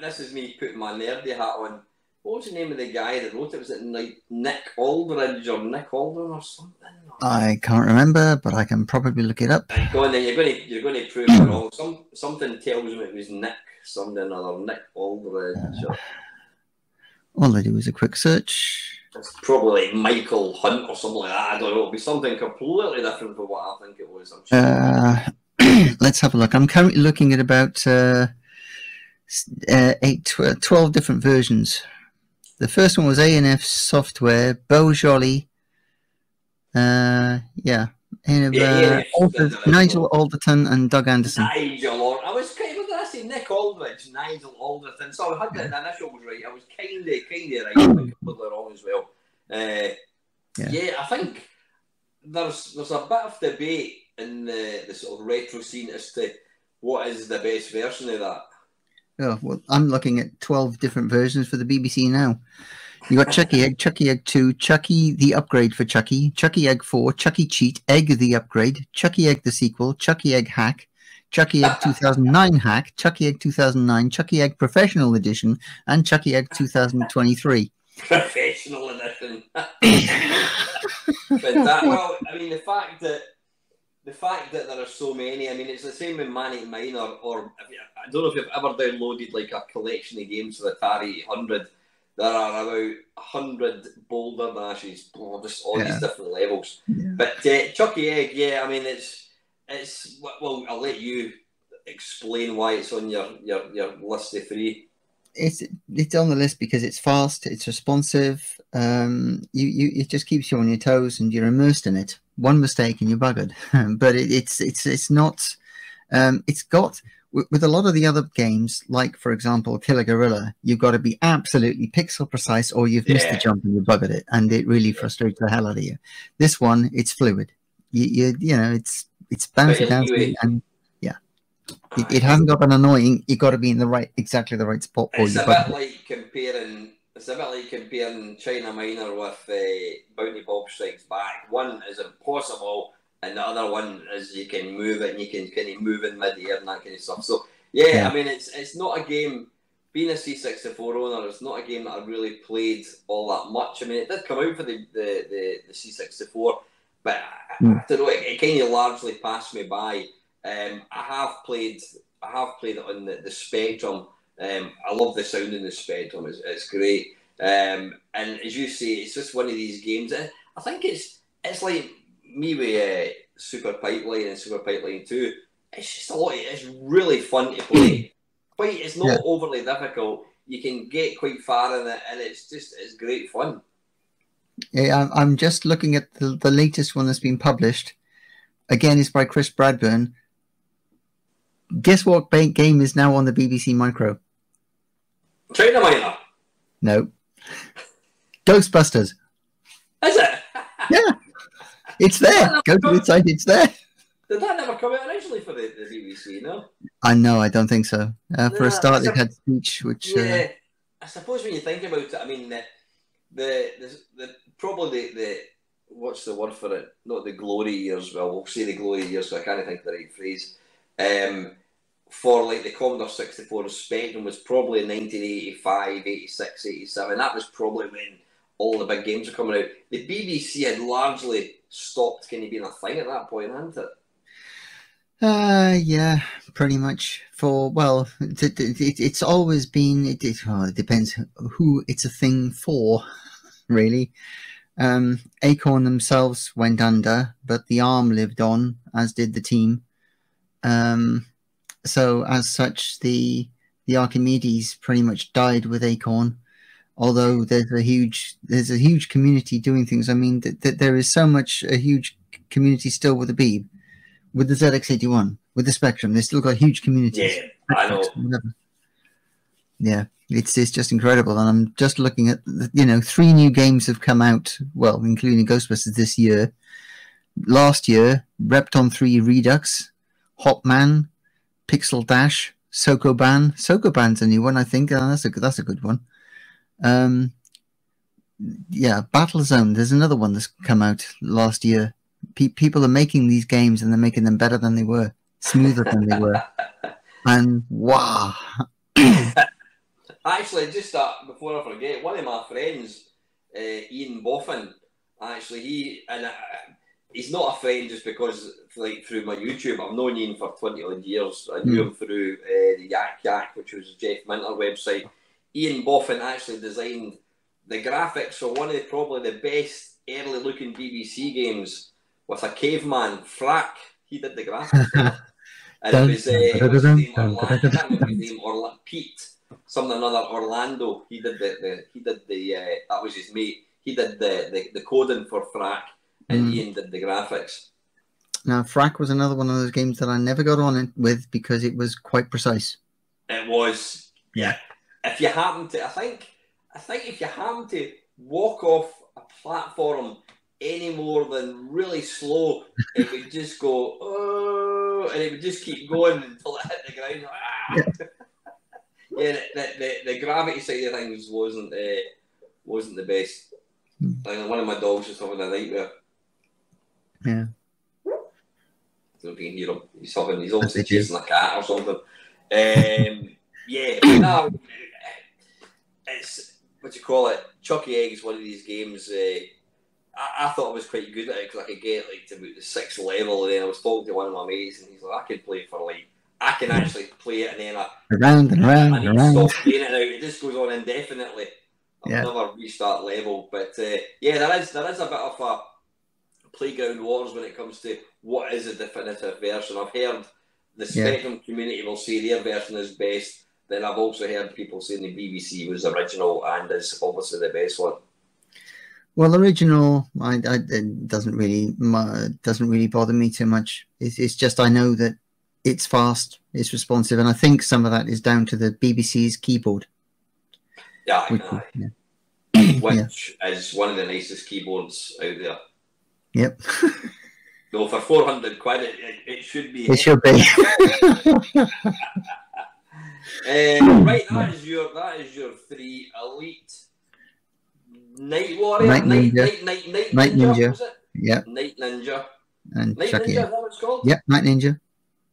This is me putting my nerdy hat on. What was the name of the guy that wrote it? Was it like Nick Aldridge or Nick Aldrin or something? I can't remember, but I can probably look it up. Go on then. You're going to prove it wrong. Something tells me it was Nick something or other. Nick Aldridge. All I do is a quick search. It's probably Michael Hunt or something like that. I don't know. It'll be something completely different from what I think it was. I'm sure. Let's have a look. I'm currently looking at about 12 different versions. The first one was A&F Software, Beau Jolly. Nigel Alderton and Doug Anderson. Nigel, I was kind of, did I say Nick Aldridge, Nigel Alderton? So I had the initials right. I was kind of right, but completely wrong as well. I think there's a bit of debate in the sort of retro scene as to what is the best version of that. Oh, well, I'm looking at 12 different versions for the BBC now. You got Chucky Egg, Chucky Egg 2, Chucky the Upgrade for Chucky, Chucky Egg 4, Chucky Cheat, Egg the Upgrade, Chucky Egg the Sequel, Chucky Egg Hack, Chucky Egg 2009 Hack, Chucky Egg 2009, Chucky Egg Professional Edition, and Chucky Egg 2023. Professional Edition. But well, I mean, the fact that there are so many, I mean, it's the same with Manic Mine or I don't know if you've ever downloaded like a collection of games for the Atari 800. There are about 100 Boulder Dashes, just all these different levels. Yeah. But Chucky Egg, I mean, it's well, I'll let you explain why it's on your list of 3. It's on the list because it's fast, it's responsive. It just keeps you on your toes and you're immersed in it. One mistake and you're buggered. But it's not. It's got. With a lot of the other games, like, for example, Killer Gorilla, you've got to be absolutely pixel precise or you've missed the jump and you buggered it, and it really frustrates the hell out of you. This one, it's fluid. You know, it's bouncing down, and it hasn't got an annoying. You've got to be in exactly the right spot. It's a bit like comparing China Minor with Bounty Bob Strikes Back. One is impossible, and the other one is you can move it and you can kind of move in mid-air and that kind of stuff. So, I mean, it's not a game, being a C64 owner, it's not a game that I really played all that much. I mean, it did come out for the C64, but I don't know, it kind of largely passed me by. I have played it on the Spectrum. I love the sound in the Spectrum, it's great. And as you say, it's just one of these games. I think it's like me with Super Pipeline and Super Pipeline 2, it's just it's really fun to play. It's not overly difficult. You can get quite far in it, and it's great fun. Yeah, I'm just looking at the latest one that's been published. Again, it's by Chris Bradburn. Guess what game is now on the BBC Micro? China Minor. No. Ghostbusters. Is it? Yeah. It's there. Go to the site, it's there. Did that never come out originally for the BBC, no? I know, I don't think so. For a start, it had speech, which... Yeah, I suppose when you think about it, I mean, probably the what's the word for it? Not the glory years, well, we'll say the glory years, so I can't think of the right phrase. For like the Commodore 64 Spectrum was probably 1985, 86, 87. That was probably when all the big games were coming out. The BBC had largely stopped kind of being a thing at that point, hadn't it? Yeah, pretty much. It's always been. It depends who it's a thing for, really. Acorn themselves went under, but the ARM lived on, as did the team. So as such, the Archimedes pretty much died with Acorn. Although there's a huge community doing things. I mean, there is so much a huge community still with the Beeb. With the ZX81, with the Spectrum, they've still got huge communities. Yeah, I know. Whatever. Yeah, it's just incredible. And I'm just looking at, 3 new games have come out, well, including Ghostbusters this year. Last year, Repton 3 Redux, Hopman, Pixel Dash, Sokoban. Sokoban's a new one, I think. That's a good one. Yeah, Battlezone. There's another one that's come out last year. People are making these games and they're making them better than they were, smoother than they were, and wow! Actually, just before I forget, one of my friends, Ian Boffin, actually he's not a friend just because like through my YouTube. I've known Ian for 20 odd years. I knew him through the Yak Yak, which was Jeff Minter website. Ian Boffin actually designed the graphics for one of probably the best early looking BBC games. With a caveman, Frack, he did the graphics for it. And it was his name Pete, something another Orlando. He did the that was his mate. He did the coding for Frack, and Ian did the graphics. Now, Frack was another one of those games that I never got on it with because it was quite precise. It was, yeah. If you happen to, I think if you happen to walk off a platform any more than really slow, it would just go, oh, and it would just keep going until it hit the ground. Yeah, the gravity side of things wasn't the best. Like one of my dogs was having a nightmare. Yeah. I don't know if you can hear him. He's obviously chasing a cat or something. Yeah, no, it's what you call it. Chucky Egg is one of these games. I thought I was quite good at it because I could get like to about the 6th level, and then I was talking to one of my mates, and he's like, I can play for I can actually play it, and then around and around I need to stop playing it now. It just goes on indefinitely. I've never reached that level, but yeah, there is a bit of a playground wars when it comes to what is a definitive version. I've heard the Spectrum community will say their version is best. Then I've also heard people saying the BBC was original and is obviously the best one. Well, original, it doesn't really bother me too much. It's just I know that it's fast, it's responsive, and I think some of that is down to the BBC's keyboard. Yeah, which is one of the nicest keyboards out there. Yep. Though for 400 quid, it should be. It should be. Right, that is your 3 elite. Night Warrior, Night Ninja, was it? Yeah. Night Ninja. And Night Chucky. Ninja, is that what it's called? Yep, Night Ninja.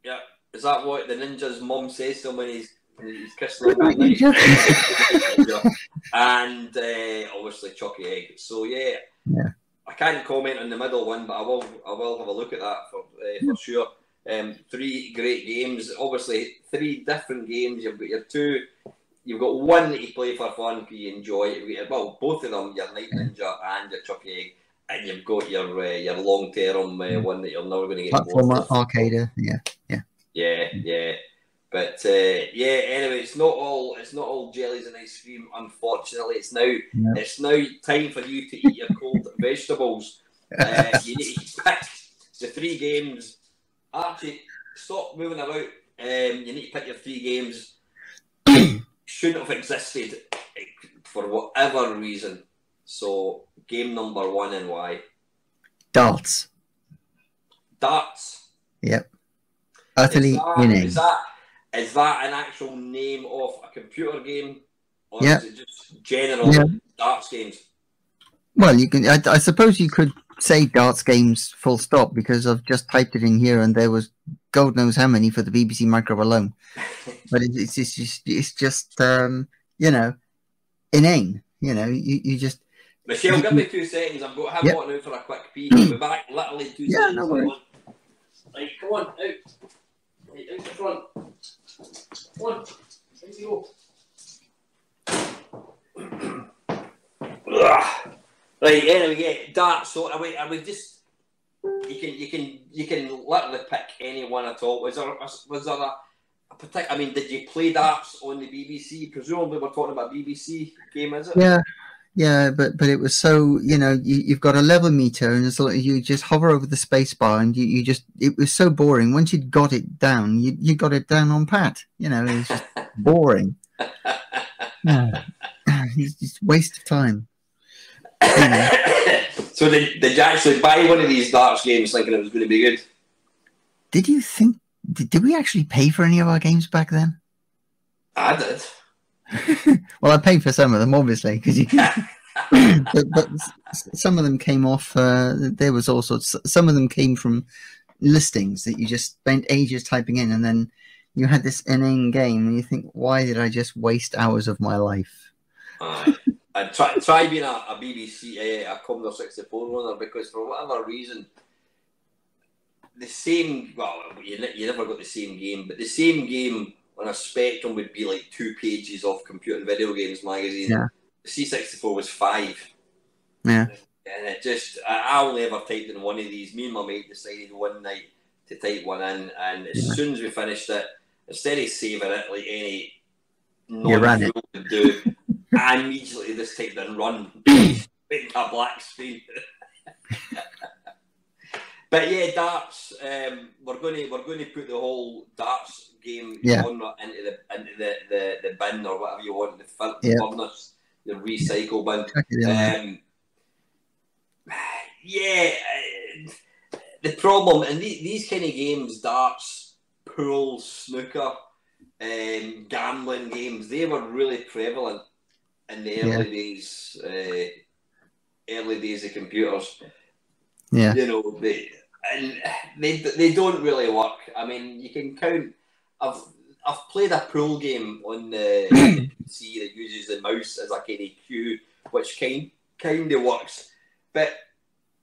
Yeah. Is that what the ninja's mum says to him when he's kissing him? Night Ninja. And obviously Chucky Egg. So yeah. I can't comment on the middle one, but I will have a look at that for sure. 3 great games. Obviously 3 different games. You've got your 2. You've got one that you play for fun because you enjoy it. Well, both of them, your Night Ninja and your Chucky Egg, and you've got your long-term one that you're never going to get Platformer Arcade. Yeah. But anyway, it's not all jellies and ice cream. Unfortunately, it's now time for you to eat your cold vegetables. You need to pick the 3 games. Archie, stop moving about. You need to pick your 3 games. shouldn't have existed for whatever reason. So, game number 1 and why? Darts. Darts. Yep. Utterly inane. Is that an actual name of a computer game, or yep. is it just general darts games? Well, you can. I suppose you could say darts games full stop, because I've just typed it in here and there was God knows how many for the BBC Micro alone. But it's just you know, inane. You know, you just. Michelle, give me 2 seconds. I've got to walk out for a quick pee. I'll be back literally 2 seconds. No worries. Right, come on, out. Right, out the front. Come on, out you go. Right, anyway, darts. So I would just you can literally pick any one at all. Was there a particular? I mean, did you play darts on the BBC? Presumably, we're talking about BBC game, is it? Yeah. Yeah, but it was so, you know, you've got a level meter and it's like you just hover over the space bar and you just, it was so boring. Once you'd got it down, you got it down on pat. You know, it was just boring. Yeah. It's just a waste of time. You know. So did you actually buy one of these darts games thinking it was going to be good? Did you think, did we actually pay for any of our games back then? I did. Well, I paid for some of them, obviously, because you. but some of them came off. There was all sorts. Some of them came from listings that you just spent ages typing in, and then you had this inane game, and you think, why did I just waste hours of my life? And try being a BBC, a Commodore 64 owner, because for whatever reason, the same. Well, you never got the same game, but the same game on a Spectrum would be like 2 pages of Computer and Video Games magazine. Yeah. The C64 was 5. Yeah. And it just, I only ever typed in one of these. Me and my mate decided one night to type one in, and as soon as we finished it, instead of saving it like any non-fool would do, I immediately just typed in run, making a black screen. But yeah, darts. We're going to put the whole darts game genre into the bin or whatever you want, the furnace, the recycle bin. The problem in these kind of games, darts, pool, snooker, gambling games, they were really prevalent in the early days. Early days of computers. Yeah, you know, they don't really work. I mean, you can count. I've played a pool game on the PC that uses the mouse as a kind of cue, which kind of works. But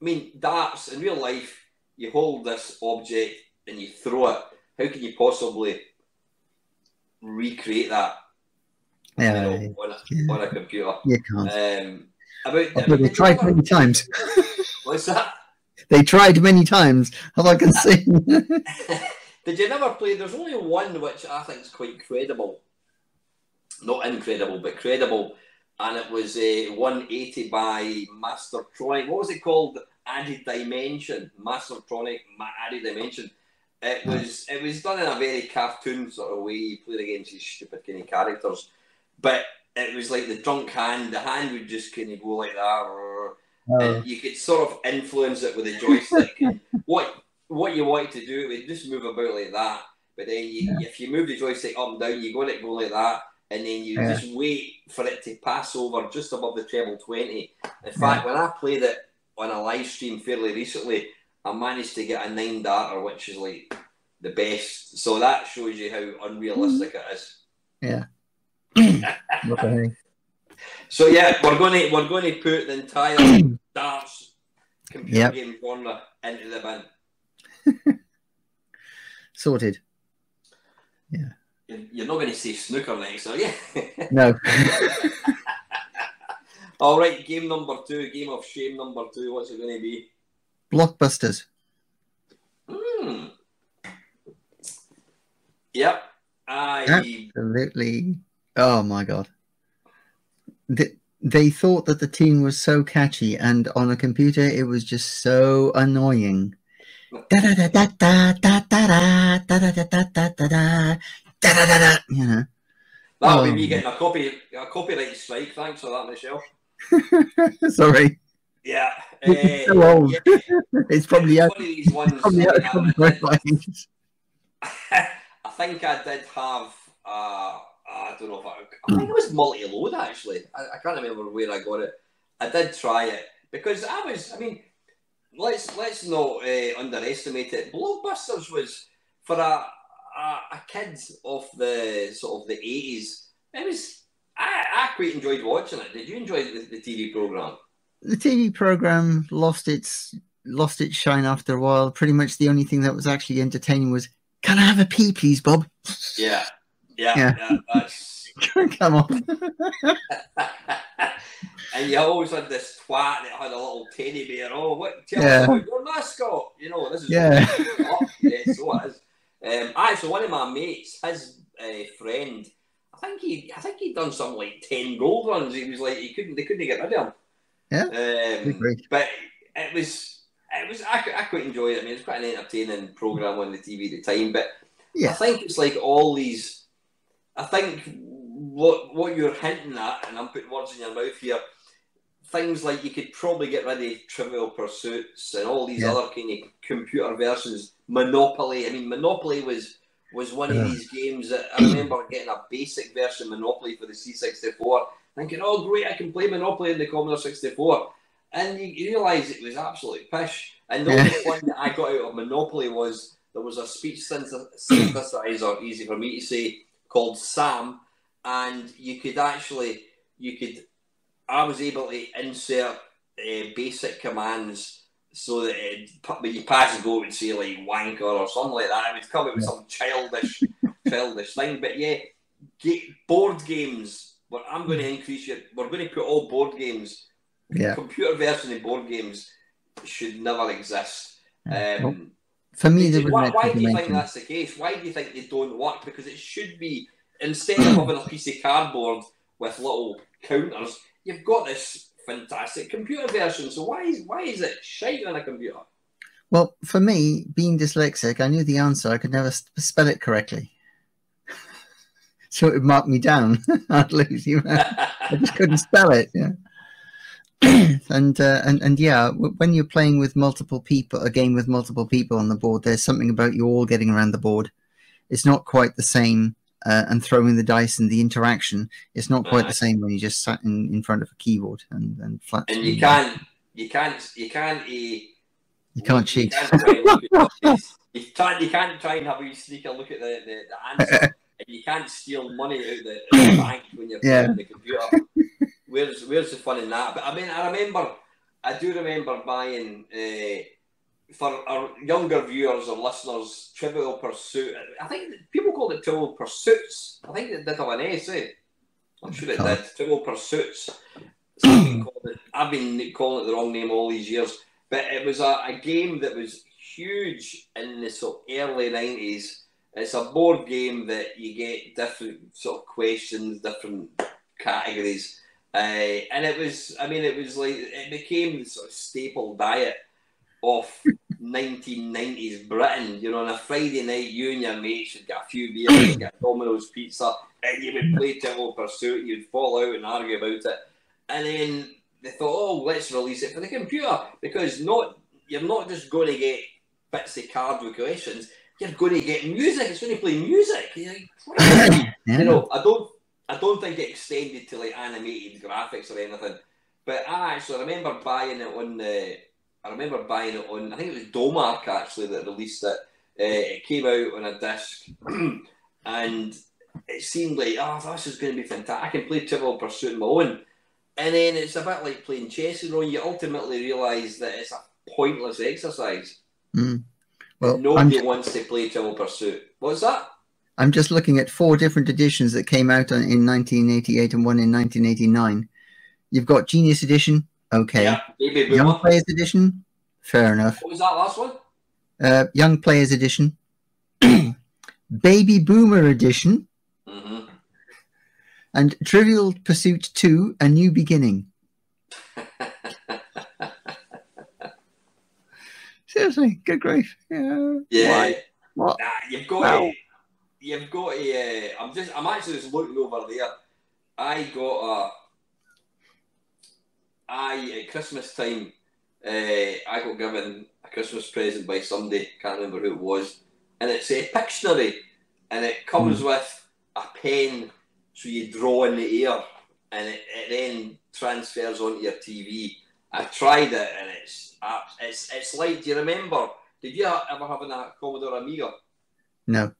I mean, darts in real life, you hold this object and you throw it. How can you possibly recreate that? On a computer? You can't. They tried many times. What's that? They tried many times, as I can see. Did you never play? There's only one which I think is quite credible. Not incredible, but credible. And it was 180 by Mastertronic. What was it called? Added Dimension. Mastertronic Added Dimension. It was done in a very cartoon sort of way. You played against these stupid kind of characters. But it was like the drunk hand. The hand would just kind of go like that. And you could sort of influence it with a joystick. What you wanted to do, it would just move about like that. But then if you move the joystick up and down, you got it go like that. And then you just wait for it to pass over just above the treble 20. In fact, when I played it on a live stream fairly recently, I managed to get a 9 darter, which is like the best. So that shows you how unrealistic it is. Yeah. Okay. So yeah, we're going to put the entire darts computer game genre into the bin. Sorted. Yeah. You're not going to say snooker next, are you? No. All right, game number 2, game of shame number 2. What's it going to be? Blockbusters. Yep. Absolutely. Oh my god. They thought that the tune was so catchy, and on a computer it was just so annoying. Da da da da da da da da da da da da da da da. You know. That'll be me getting a copyright strike. Thanks for that, Michelle. Sorry. Yeah. It's so old. Yeah. It's probably one of these ones. I think I did have. I don't know if I think it was multi-load actually. I can't remember where I got it. I did try it because I mean, let's not underestimate it. Blockbusters was for a kid of the sort of the 80s. It was. I quite enjoyed watching it. Did you enjoy the TV program? The TV program lost its shine after a while. Pretty much the only thing that was actually entertaining was, "Can I have a pee, please, Bob?" Yeah. That's... Come on. And you always had this twat that had a little teddy bear. Oh, what? Tell us about your mascot. You know, this is yeah, so it is. Actually, one of my mates, his friend, I think he'd done something like 10 gold runs. He was like, they couldn't get rid of him. Yeah, but it was I quite enjoyed it. I mean, it's quite an entertaining program on the TV at the time. But I think it's like all these. I think what you're hinting at, and I'm putting words in your mouth here. Things like you could probably get rid of Trivial Pursuits and all these other kind of computer versions. Monopoly. I mean, Monopoly was one of these games that I remember getting a basic version of Monopoly for the C64, thinking, oh great, I can play Monopoly in the Commodore 64. And you realise it was absolutely pish. And the only fun that I got out of Monopoly was there was a speech synthesizer, easy for me to say, called Sam, and I was able to insert basic commands so that when you pass a go, it would say like wanker or something like that. It would come out with some childish thing. But yeah, board games. But I'm going to increase it. We're going to put all board games. Computer version of board games should never exist. For me, why do you think that's the case? Why do you think they don't work? Because it should be, instead of having a piece of cardboard with little counters, you've got this fantastic computer version. So why is it shite on a computer? Well, for me, being dyslexic, I knew the answer. I could never spell it correctly. So it would mark me down. I'd lose you. I just couldn't spell it. Yeah. and yeah, when you're playing with multiple people, a game with multiple people on the board, there's something about you all getting around the board. It's not quite the same, and throwing the dice and the interaction. It's not quite the same when you just sat in front of a keyboard and flat. And you can't cheat. You can't try and have a sneak a look at the answer, and you can't steal money out of the bank when you're playing the computer. Where's the fun in that? But I mean, I do remember buying for our younger viewers or listeners, Trivial Pursuit. I think people called it Trivial Pursuits. I think it did have an S. I'm sure it did. Trivial Pursuits. I've been calling it the wrong name all these years, but it was a game that was huge in the sort of early 90s. It's a board game that you get different sort of questions, different categories. And it was like, it became the sort of staple diet of 1990s Britain. You know, on a Friday night, you and your mates would get a few beers, you'd get Domino's pizza, and you would play Trivial Pursuit, you'd fall out and argue about it. And then they thought, oh, let's release it for the computer, because you're not just going to get bits of card with questions, you're going to get music, it's going to play music. You know, I don't think it extended to like animated graphics or anything, but I remember buying it on I think it was Domark actually that released it. It came out on a disc, and it seemed like, this is going to be fantastic. I can play Trivial Pursuit on my own, and then it's a bit like playing chess. You know, you ultimately realise that it's a pointless exercise. Well, nobody wants to play Trivial Pursuit. What's that? I'm just looking at 4 different editions that came out in 1988 and one in 1989. You've got Genius Edition, okay. Yeah, Baby Boomer. Young Players Edition, fair enough. What was that last one? Young Players Edition. Baby Boomer Edition. And Trivial Pursuit 2, A New Beginning. Seriously, good grief. Yeah. What? Nah, you've got to... you've got a. I'm actually just looking over there. I got at Christmas time. I got given a Christmas present by somebody. Can't remember who it was, and it's a Pictionary, and it comes with a pen, so you draw in the air, and it then transfers onto your TV. I tried it, and it's like. Do you remember? Did you ever have a Commodore Amiga? No.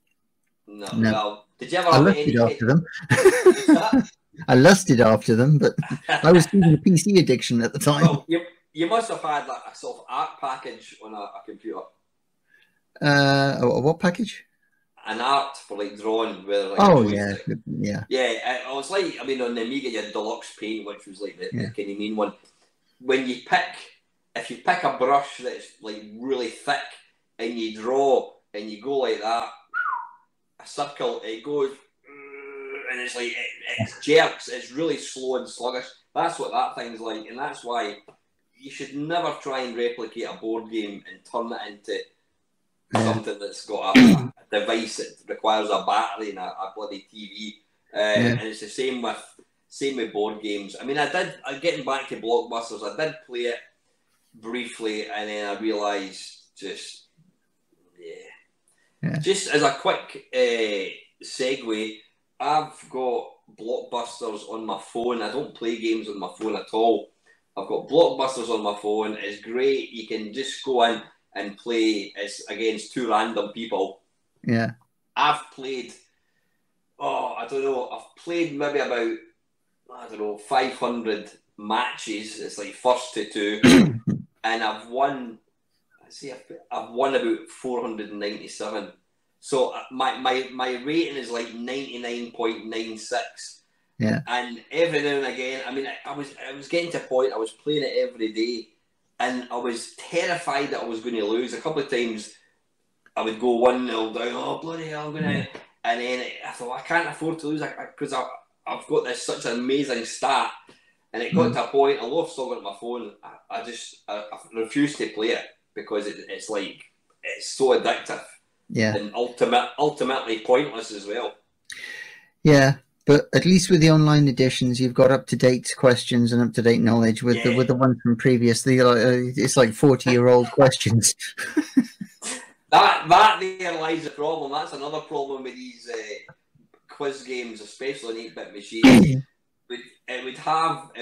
No. Well, did you ever I have lusted any? after them. What's that? I lusted after them, but I was feeling a PC addiction at the time. Well, you must have had like a sort of art package on a computer. What package? An art for like drawing, where like yeah. I was like, I mean, on the Amiga you had Deluxe Paint, which was like the kind of main one. When you if you pick a brush that's like really thick and you draw and you go like that, a circle, it goes, and it's like it jerks. It's really slow and sluggish. That's what that thing's like, and that's why you should never try and replicate a board game and turn it into something that's got a device that requires a battery and a bloody TV. And it's the same with board games. I mean, getting back to Blockbusters, I did play it briefly, and then I realised just as a quick segue, I've got Blockbusters on my phone. I don't play games on my phone at all. I've got Blockbusters on my phone. It's great. You can just go in and play. It's against two random people. Yeah. I've played, I don't know, I've played maybe about, 500 matches. It's like first to two. And I've won about 497. So my rating is like 99.96. Yeah. And every now and again, I mean, I was getting to a point, I was playing it every day, and I was terrified that I was going to lose. A couple of times I would go 1-0 down, oh bloody hell, I'm going to... And then I thought, I can't afford to lose, because I've got this such an amazing stat. And it got to a point, although I've still got my phone, I refuse to play it, because it's like, it's so addictive. Yeah. And ultimately pointless as well. Yeah. But at least with the online editions, you've got up-to-date questions and up-to-date knowledge. With the one from previously, it's like 40-year-old questions. That there lies the problem. That's another problem with these quiz games, especially on 8-bit machines. You would have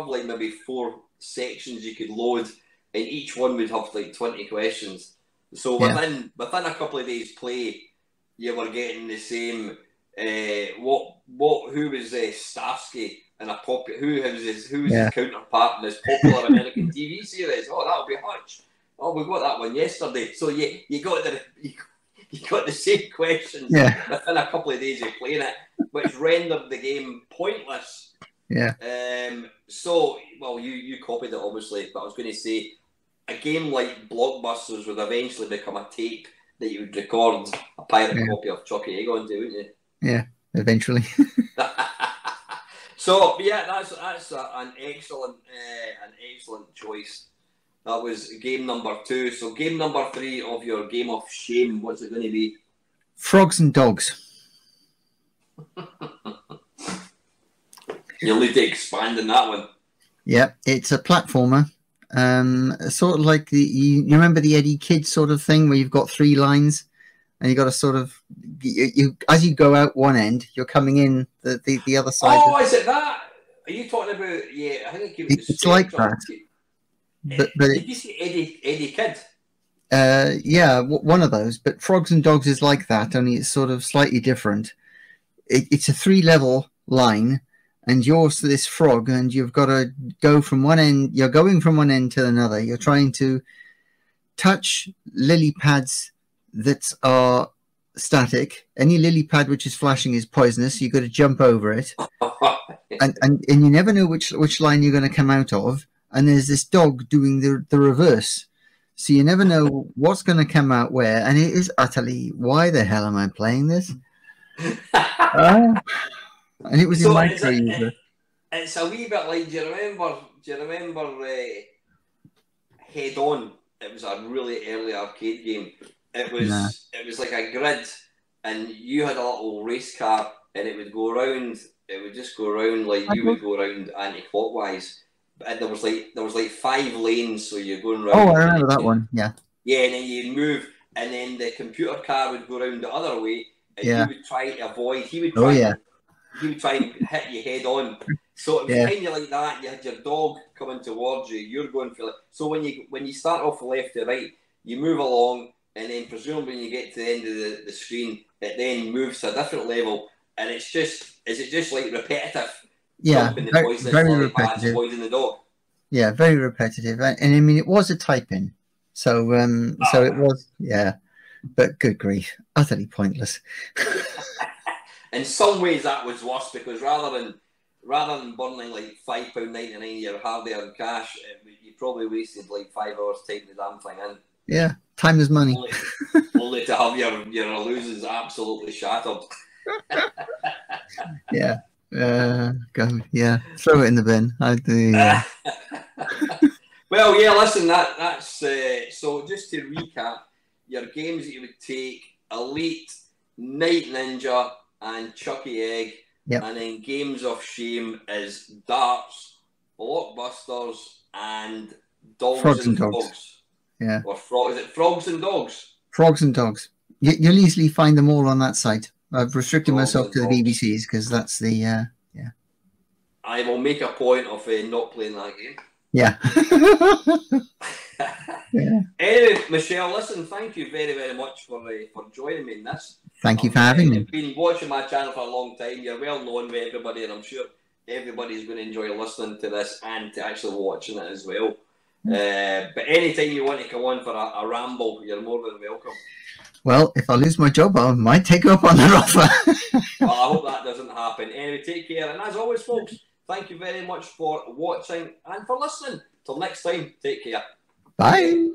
like maybe 4 sections you could load, and each one would have like 20 questions. So within a couple of days play, you were getting the same. Who was Starsky and who was his counterpart in this popular American TV series? Oh, that'll be Hutch. Oh, we got that one yesterday. So you got the same questions within a couple of days of playing it, which rendered the game pointless. Yeah. So you copied it obviously, but I was going to say a game like Blockbusters would eventually become a tape that you would record a pirate copy of Chucky Egg onto, wouldn't you? Yeah, eventually. So that's an excellent choice. That was game number 2. So game number 3 of your game of shame. What's it going to be? Frogs and Dogs. You'll need to expand on that one. Yeah, it's a platformer. Sort of like you remember the Eddie Kidd sort of thing, where you've got 3 lines. And you got to sort of as you go out one end, you're coming in the other side. Oh, is it that? Are you talking about? Yeah, I think it's like that. But did you see Eddie Kidd? Yeah, one of those. But Frogs and Dogs is like that, only it's sort of slightly different. It's a 3-level line, and you're this frog, and you've got to go from one end. You're going from one end to another. You're trying to touch lily pads that are static. Any lily pad which is flashing is poisonous. You've got to jump over it, and you never know which line you're going to come out of. And there's this dog doing the reverse, so you never know what's going to come out where. And it is utterly, why the hell am I playing this? And it was in micro user. It's a wee bit like, do you remember Head On? It was a really early arcade game. It was like a grid, and you had a little race car, and it would go around. It would just go around like you would go around anti-clockwise, and there was like 5 lanes, so you're going around. Oh, I remember that one. Yeah. Yeah, and then you'd move, and then the computer car would go around the other way, and you would try to avoid. He would try and hit you head on. So it was kind of like that. You had your dog coming towards you. You're going for it. So when you start off left to right, you move along, and then presumably when you get to the end of the screen, it then moves to a different level, and is it just like repetitive? Yeah, very repetitive. Avoiding the dog. Yeah, very repetitive, and I mean it was a type-in, so it was, but good grief, utterly pointless. In some ways, that was worse because rather than burning like £5.99 your hard-earned cash, you probably wasted like 5 hours typing the damn thing in. Yeah, time is money. Only to have your illusions absolutely shattered. Yeah. Go. Yeah. Throw it in the bin. I do. Well, yeah. Listen, that's so. Just to recap, your games that you would take: Elite, Night Ninja, and Chucky Egg. Yep. And then games of shame is darts, blockbusters, and Frogs and Dogs. Yeah. Or is it Frogs and Dogs? Frogs and Dogs. You'll easily find them all on that site. I've restricted myself to the BBCs because that's the I will make a point of not playing that game. Yeah. Anyway, Michelle, listen, thank you very, very much for joining me in this. Thank you for having me. You've been watching my channel for a long time. You're well known with everybody, and I'm sure everybody's going to enjoy listening to this and to actually watching it as well. But anytime you want to come on for a ramble, you're more than welcome. Well, if I lose my job, I might take you up on that offer. Well, I hope that doesn't happen. Anyway, take care. And as always, folks, thank you very much for watching and for listening. Till next time, take care. Bye.